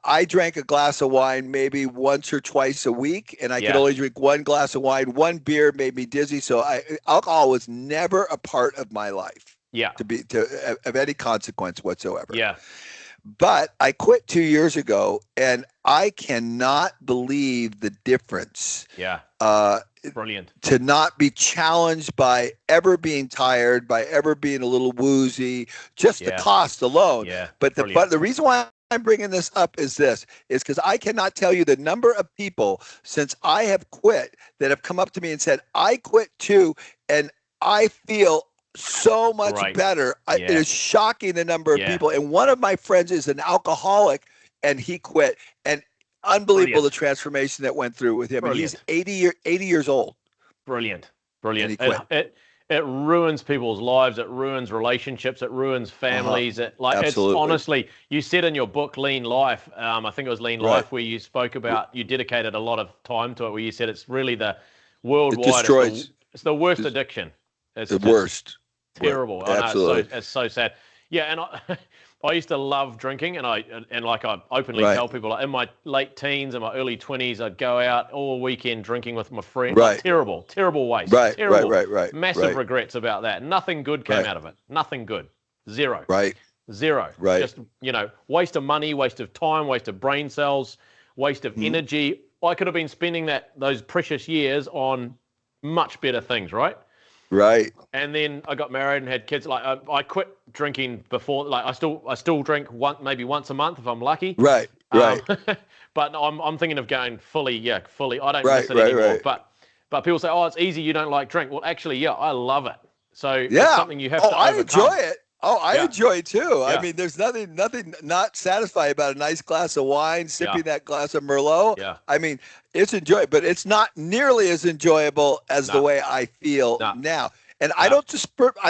I drank a glass of wine maybe once or twice a week, and I could Yeah, only drink one glass of wine. One beer made me dizzy. So alcohol was never a part of my life yeah, to of any consequence whatsoever. yeah, But I quit 2 years ago, and I cannot believe the difference. yeah, Uh, brilliant. to not be challenged by ever being tired, by ever being a little woozy, just the Yeah, cost alone. yeah, But brilliant. the reason why I'm bringing this up is because I cannot tell you the number of people since I have quit that have come up to me and said, I quit too, and I feel so much Great. better. It Yeah, is shocking the number of yeah, people. And one of my friends is an alcoholic and he quit. And unbelievable the brilliant, transformation that went through with him. And he's brilliant. 80 years old Brilliant. and Brilliant. he It, quit. it it ruins people's lives. It ruins relationships. It ruins Uh-huh. families. It's Absolutely. honestly, you said in your book, Lean Life, I think it was Lean Right. Life, where you spoke about, you dedicated a lot of time to it, where you said it's really the It worldwide, destroys it's the worst the addiction. It's just worst. terrible. I know Absolutely. it's so sad. Yeah, and I used to love drinking, and I openly Right. tell people, like, in my late teens and my early 20s, I'd go out all weekend drinking with my friend. Like, Right. terrible waste, Right. Right. terrible, Right. Right. massive Right. regrets about that. Nothing good came Right. out of it. Nothing good. Zero. Right. Zero. Right. Just, waste of money, waste of time, waste of brain cells, waste of Mm. energy. I could have been spending those precious years on much better things, right? Right. And then I got married and had kids. Like, I quit drinking before. Like, I still drink maybe once a month if I'm lucky. Right. Right. But I'm thinking of going fully. Yeah, fully. I don't Right. miss it Right. anymore. Right. But people say, oh, it's easy. You don't like drink. Well, actually, yeah, I love it. So it's Yeah. something you have Oh, to I overcome. enjoy it. Oh, I Yeah. enjoy it too. I Yeah. mean, there's nothing not satisfying about a nice glass of wine, sipping Yeah. that glass of Merlot. Yeah. I mean, it's enjoyable, but it's not nearly as enjoyable as the No. way I feel No. now. And No. I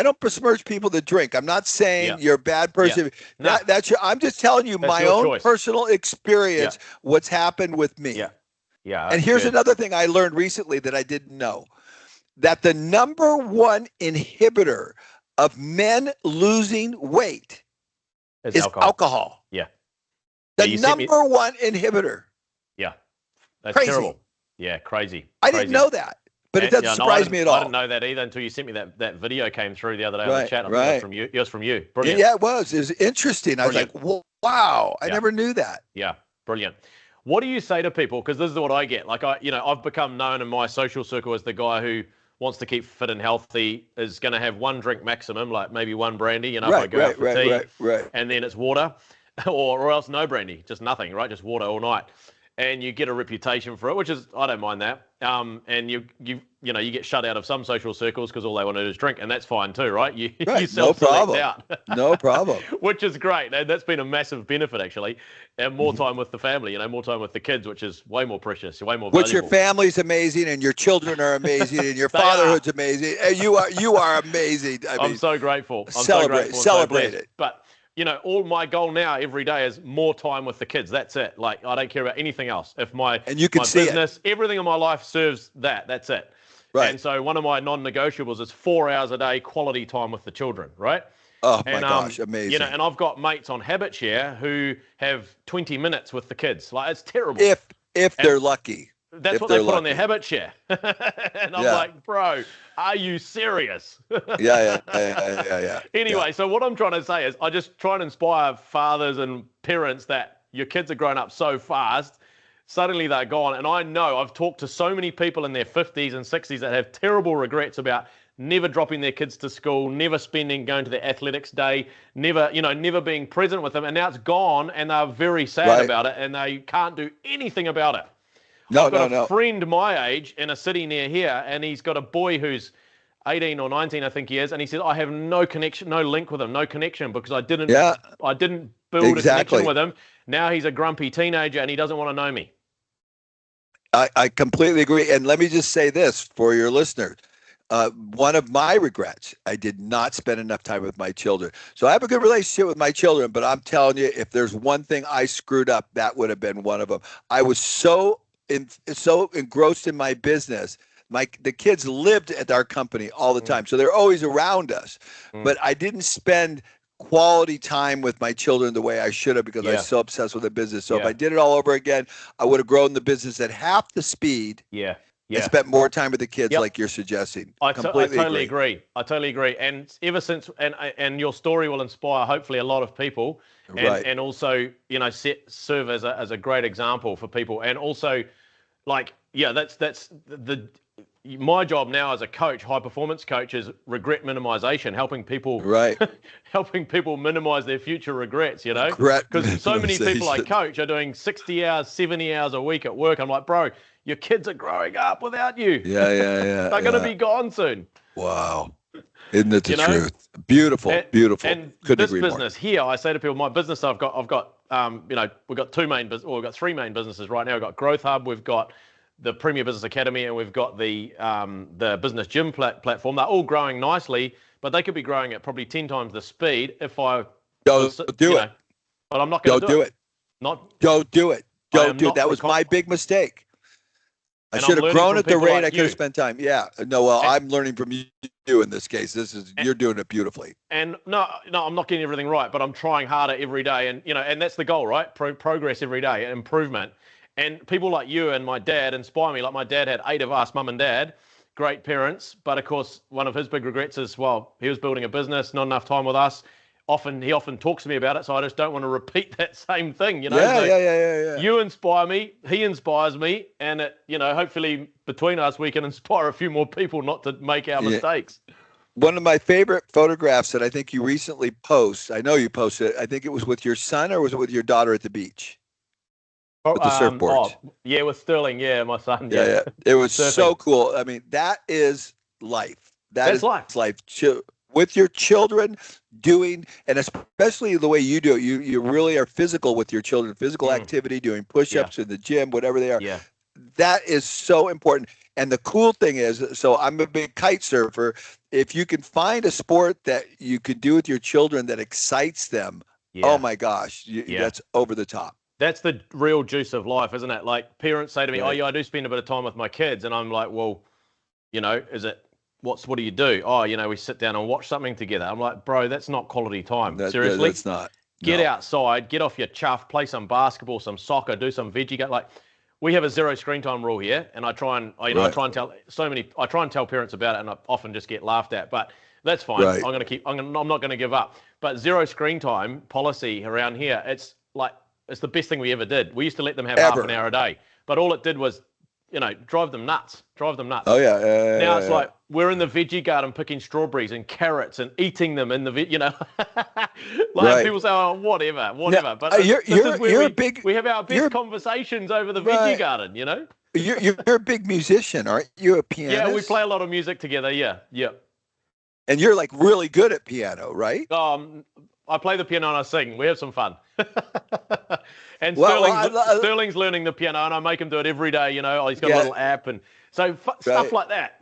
don't besmirch people that drink. I'm not saying Yeah. you're a bad person. No. I'm just telling you That's my your own choice. personal experience, what's happened with me. Yeah. Yeah. And here's another thing I learned recently that I didn't know. That the number one inhibitor of men losing weight is alcohol. Yeah. The number one inhibitor. Yeah. That's Crazy. Terrible. Yeah, crazy. I didn't know that, but it doesn't surprise me at all. I didn't know that either until you sent me that video came through the other day on the chat. I think it was from you. It was from you. Brilliant. Yeah, it was. It was interesting. I was like, wow, I never knew that. Yeah, brilliant. What do you say to people? Because this is what I get. Like, I've become known in my social circle as the guy who wants to keep fit and healthy, is going to have one drink maximum, like maybe one brandy, if I go out for tea, and then it's water, or else no brandy, just nothing, right? Just water all night. And you get a reputation for it, which is, I don't mind that. And you get shut out of some social circles because all they want to do is drink, and that's fine too, right? You self-select out. No problem. Which is great. And that's been a massive benefit, actually. And more time with the family, more time with the kids, which is way more precious, way more valuable. Which your family's amazing, and your children are amazing, and your fatherhood's amazing, and you are amazing. I'm so grateful. Celebrate it. But all my goal now every day is more time with the kids. That's it. Like, I don't care about anything else. If my business, everything in my life serves that, that's it. Right. And so one of my non-negotiables is 4 hours a day quality time with the children, right? Oh, my gosh, amazing. And I've got mates on Habit Share who have 20 minutes with the kids. Like, it's terrible. If they're lucky. That's what they put on their Habit Share. And I'm like, bro, are you serious? Yeah. Anyway, so what I'm trying to say is I just try and inspire fathers and parents that your kids are growing up so fast, suddenly they're gone. And I know I've talked to so many people in their 50s and 60s that have terrible regrets about never dropping their kids to school, never going to their athletics day, never being present with them. And now it's gone, and they're very sad about it, and they can't do anything about it. I've got a friend my age in a city near here, and he's got a boy who's 18 or 19, I think he is, and he says, I have no connection, no link with him, no connection, because I didn't build a connection with him. Now he's a grumpy teenager, and he doesn't want to know me. I completely agree. And let me just say this for your listeners. One of my regrets, I did not spend enough time with my children. So I have a good relationship with my children, but I'm telling you, if there's one thing I screwed up, that would have been one of them. I was so engrossed in my business. The kids lived at our company all the time, so they're always around us. But I didn't spend quality time with my children the way I should have, because I was so obsessed with the business. So if I did it all over again, I would have grown the business at half the speed. Yeah. And spent more time with the kids, like you're suggesting. I totally agree. I totally agree. And ever since, and your story will inspire hopefully a lot of people, and also serve as a great example for people. And also, that's my job now as a coach, high performance coach, is regret minimization, helping people helping people minimize their future regrets. Because so many people I coach are doing 60 hours, 70 hours a week at work. I'm like, bro, your kids are growing up without you. Yeah. They're going to be gone soon. Wow. Isn't it the truth? Beautiful. And this business here, I say to people, my business, we've got we've got three main businesses right now. We've got Growth Hub, we've got the Premier Business Academy, and we've got the Business Gym platform. They're all growing nicely, but they could be growing at probably 10 times the speed if I don't do it. But I'm not going to do it. Don't do it. Don't do it. That was my big mistake. I And I'm should have learning grown from at the people rate I like could have you. spent time. Yeah. No, well, And, I'm learning from you in this case. You're doing it beautifully. and no, I'm not getting everything right, but I'm trying harder every day. And, and that's the goal, right? Progress every day, improvement. And people like you and my dad inspire me. Like my dad had 8 of us, mum and dad, great parents. But of course, one of his big regrets is, well, he was building a business, not enough time with us. He often talks to me about it, so I just don't want to repeat that same thing, Yeah, So yeah, yeah, yeah, yeah. you inspire me, he inspires me, and hopefully between us we can inspire a few more people not to make our Yeah. mistakes. One of my favorite photographs that I think you recently post, I know you posted it. I think it was with your son, or was it with your daughter at the beach with the surfboards? Yeah, with Sterling, yeah, my son, Yeah, yeah, yeah. It was surfing. so cool. I mean, that is life. That That's is life. life. With your children doing, and especially the way you do it, you really are physical with your children, physical Mm, activity, doing yeah, push-ups in the gym, whatever they are. yeah, That is so important. And the cool thing is, so I'm a big kite surfer. If you can find a sport that you can do with your children that excites them, oh yeah, my gosh, yeah. that's over the top. That's the real juice of life, isn't it? Like parents say to me, "Oh, Right. yeah, I do spend a bit of time with my kids," and I'm like, "Well, is it? What do you do? Oh, we sit down and watch something together." I'm like, "Bro, that's not quality time. Seriously." That's not. Get No. outside, get off your chuff, play some basketball, some soccer, do some veggie game. Like we have a zero screen time rule here, and I try and I Right. try and tell I try and tell parents about it, and I often just get laughed at. But that's fine. Right. I'm not gonna give up. But zero screen time policy around here, it's the best thing we ever did. We used to let them have half an Ever. hour a day, but all it did was, drive them nuts. Drive them nuts. Oh yeah. Yeah, Now yeah, it's yeah. like we're in the veggie garden picking strawberries and carrots and eating them in the like Right. people say, oh, Now, whatever. But this is where you're a big we have our best you're conversations over the veggie right. garden. You're a big musician, aren't you? A Yeah, we play pianist, a lot of music together. Yeah, yeah. and you're like really good at piano, right? I play the piano and I sing. We have some fun. And Well, Sterling's learning the piano, and I make him do it every day. He's got a yeah, little app, and so stuff right. like that.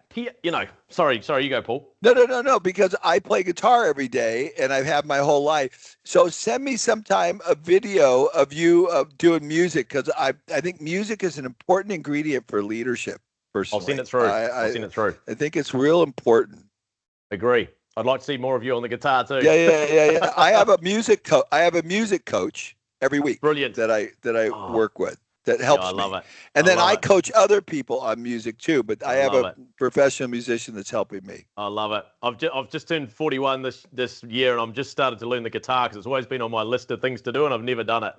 Sorry, you go, Paul. No, because I play guitar every day and I've had my whole life. So send me sometime a video of you doing music because I think music is an important ingredient for leadership. I'll send Personally, it through. I'll send it through. I think it's real important. Agree. I'd like to see more of you on the guitar too. Yeah. I have a music coach every week Brilliant. that I Oh, work with that yeah, I helps love me. it. And I then love I it. coach other people on music too, but I I have love a it. professional musician that's helping me. I love it. I've just turned 41 this year, and I'm just started to learn the guitar because it's always been on my list of things to do, and I've never done it.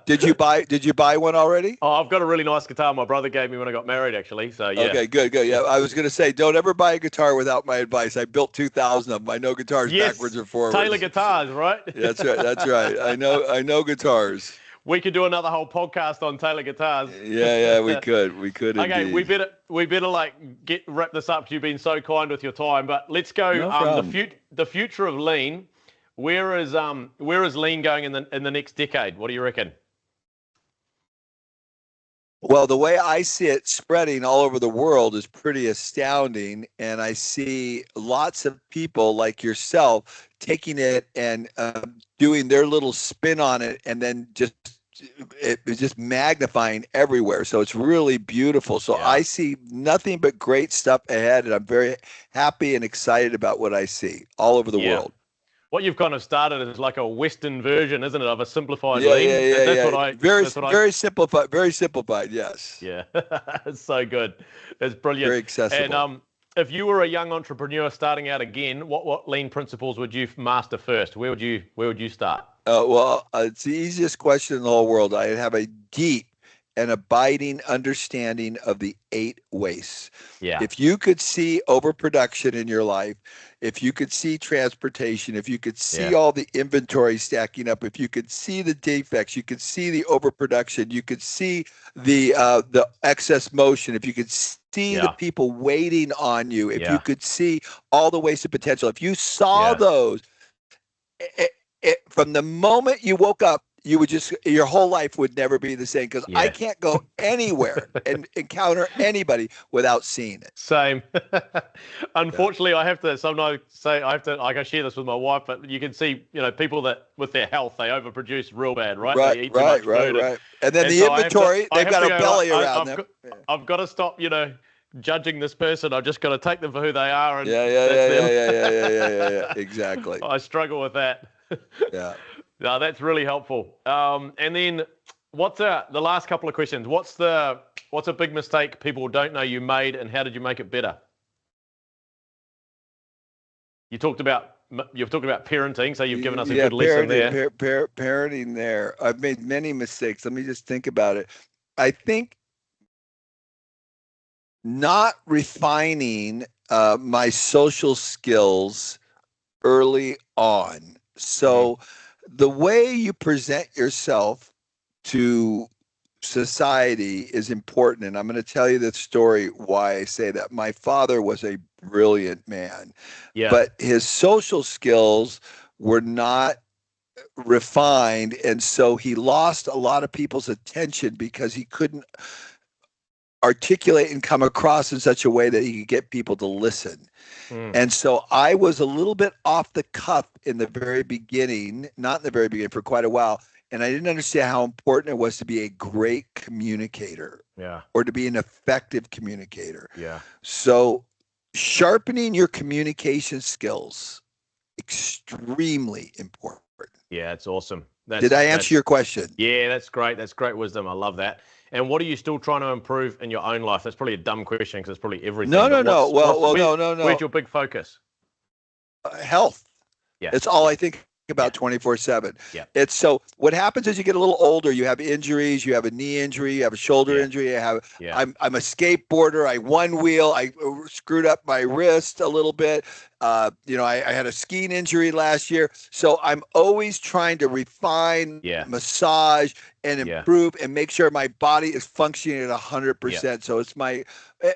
Did you buy one already? Oh, I've got a really nice guitar my brother gave me when I got married, actually. So yeah. Okay, good. Yeah, I was gonna say, don't ever buy a guitar without my advice. I built 2,000 of them. I know guitars backwards Yes, and forwards. Taylor guitars, right? That's right. That's right. I know guitars. We could do another whole podcast on Taylor guitars. Yeah, we could. We could Okay, indeed. we better like get wrap this up because you've been so kind with your time. But let's go. No problem. The future of lean. Where is lean going in the next decade? What do you reckon? Well, the way I see it spreading all over the world is pretty astounding. And I see lots of people like yourself taking it and doing their little spin on it and then just magnifying everywhere. So it's really beautiful. So Yeah. I see nothing but great stuff ahead. And I'm very happy and excited about what I see all over the Yeah. world. What you've kind of started is like a Western version, isn't it, of a simplified Yeah, lean? That's yeah. what I. Very, That's what I. very simplified. Very simplified. Yes. Yeah, it's so good. It's brilliant. Very accessible. And if you were a young entrepreneur starting out again, what lean principles would you master first? Where would you start? It's the easiest question in the whole world. I have a deep and abiding understanding of the 8 wastes. Yeah. If you could see overproduction in your life, if you could see transportation, if you could see all the inventory stacking up, if you could see the defects, you could see the overproduction, you could see the excess motion, if you could see the people waiting on you, if you could see all the wasted potential, if you saw those, from the moment you woke up you would just, your whole life would never be the same, because I Yeah. can't go anywhere and encounter anybody without seeing it. Same. Yeah. Unfortunately, I have to sometimes say I have to like I share this with my wife, but you can see, people that with their health they overproduce real bad, right? Right, They eat too right, much right, food, and right. And then and the so inventory, I they've have got to a go like belly around them. Yeah. I've got to stop, judging this person. I've just got to take them for who they are, and Yeah, yeah, that's yeah, yeah, them. yeah, yeah, yeah, yeah, yeah, yeah. Exactly. I struggle with that. Yeah. No, that's really helpful. And then what's the last couple of questions? What's a big mistake people don't know you made, and how did you make it better? You talked about you've talked about parenting, so you've given us a Yeah, good lesson there. parenting there. I've made many mistakes. Let me just think about it. I think not refining my social skills early on. Hmm. So the way you present yourself to society is important. And I'm going to tell you the story why I say that. My father was a brilliant man, Yeah, but his social skills were not refined. And so he lost a lot of people's attention because he couldn't articulate and come across in such a way that he could get people to listen. mm, And so I was a little bit off the cuff in the very beginning, not in the very beginning, for quite a while. And I didn't understand how important it was to be a great communicator yeah, or to be an effective communicator. yeah, So sharpening your communication skills, extremely important. yeah. It's awesome. Did I answer That's your question? Yeah, that's great. That's great wisdom. I love that. And what are you still trying to improve in your own life? That's probably a dumb question because it's probably everything. No, But no, no. Well, no, no, where's no. your big focus? Health. Yeah, It's all yeah, I think yeah, about 24/7. yeah, It's so what happens as you get a little older, you have injuries, you have a knee injury, you have a shoulder yeah, injury, I have yeah, I'm a skateboarder, I one wheel, I screwed up my wrist a little bit. I had a skiing injury last year. So I'm always trying to refine, yeah, massage, and yeah, improve and make sure my body is functioning at yeah, 100%. So it's my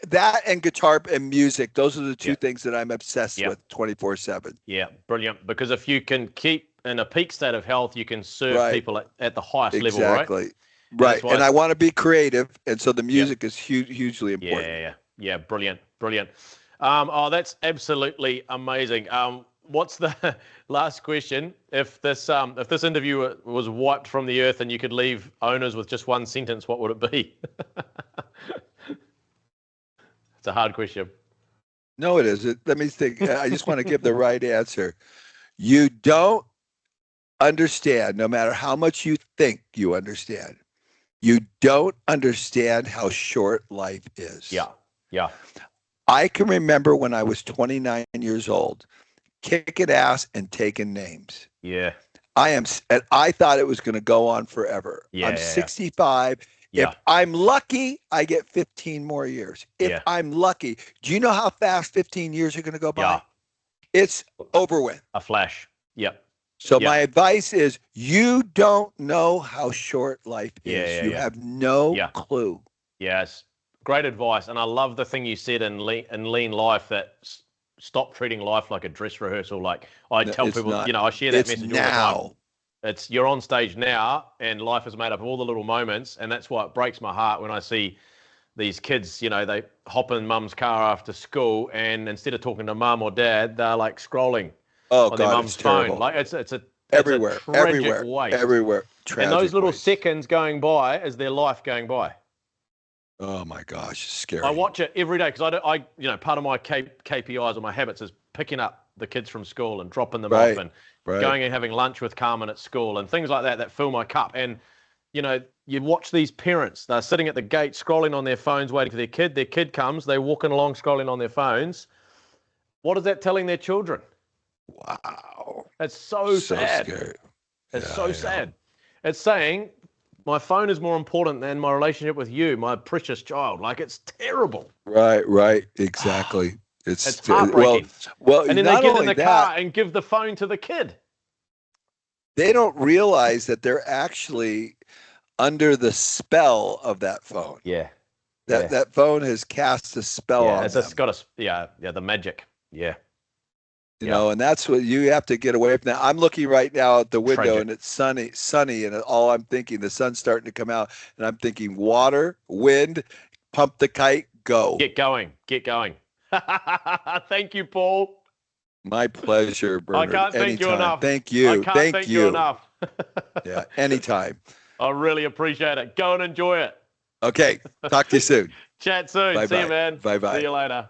that and guitar and music. Those are the two yeah, things that I'm obsessed yeah. with 24/7. Yeah, brilliant. Because if you can keep in a peak state of health, you can serve Right. people at the highest level, right? Exactly. And that's Right. why And I it's, want to be creative. And so the yeah, music is hugely yeah, important. yeah, yeah, yeah, brilliant, brilliant. Oh, that's absolutely amazing. What's the last question? If this interview was wiped from the earth and you could leave owners with just one sentence, what would it be? It's a hard question. No, it isn't. Let me think. I just want to give the right answer. You don't understand, no matter how much you think you understand, you don't understand how short life is. Yeah, yeah, I can remember when I was 29 years old, kicking ass and taking names. yeah, And I thought it was going to go on forever. yeah, I'm yeah, 65. If yeah, I'm lucky, I get 15 more years. If yeah, I'm lucky, do you know how fast 15 years are going to go yeah. by? It's over with. A flash. Yep, So my yep, advice is you don't know how short life yeah, is. yeah, You yeah, have no yeah. clue. Yes, great advice, and I love the thing you said in lean life that stop treating life like a dress rehearsal. Like I tell It's people, not. I share that It's message all the time. now. It's you're on stage now, and life is made up of all the little moments, and that's why it breaks my heart when I see these kids. They hop in mum's car after school, and instead of talking to mum or dad, they're like scrolling Oh on their God, it's mum's phone. terrible. Like it's a Everywhere, tragic everywhere, waste, everywhere. and those Tragic little waste. seconds going by is their life going by. Oh my gosh, it's I scary. watch it every day because part of my KPIs or my habits is picking up the kids from school and dropping them off Right, and right. going and having lunch with Carmen at school and things like that fill my cup. And, you watch these parents, they're sitting at the gate scrolling on their phones waiting for their kid. Their kid comes, they're walking along scrolling on their phones. What is that telling their children? Wow. It's so So sad. scary. It's Yeah, so I know. sad. It's saying my phone is more important than my relationship with you, my precious child. Like it's terrible. Right, right. Exactly. It's It's well, heartbreaking. well, And then they not get in only the that, car and give the phone to the kid. they don't realize that they're actually under the spell of that phone. Yeah, That yeah, that phone has cast a spell yeah. on It's just them. got a yeah, the magic. Yeah, Yep. And that's what you have to get away from that. I'm looking right now out the window and Tragic. it's sunny, and all I'm thinking, the sun's starting to come out, and I'm thinking water, wind, pump the kite, go. Get going. Get going. Thank you, Paul. My pleasure, I Bernard. can't thank you Anytime. enough. Thank I you. can't Thank thank you you. enough. Yeah, anytime. I really appreciate it. Go and enjoy it. Okay. Talk to you soon. Chat soon. Bye See you, bye. man. Bye See bye. you later.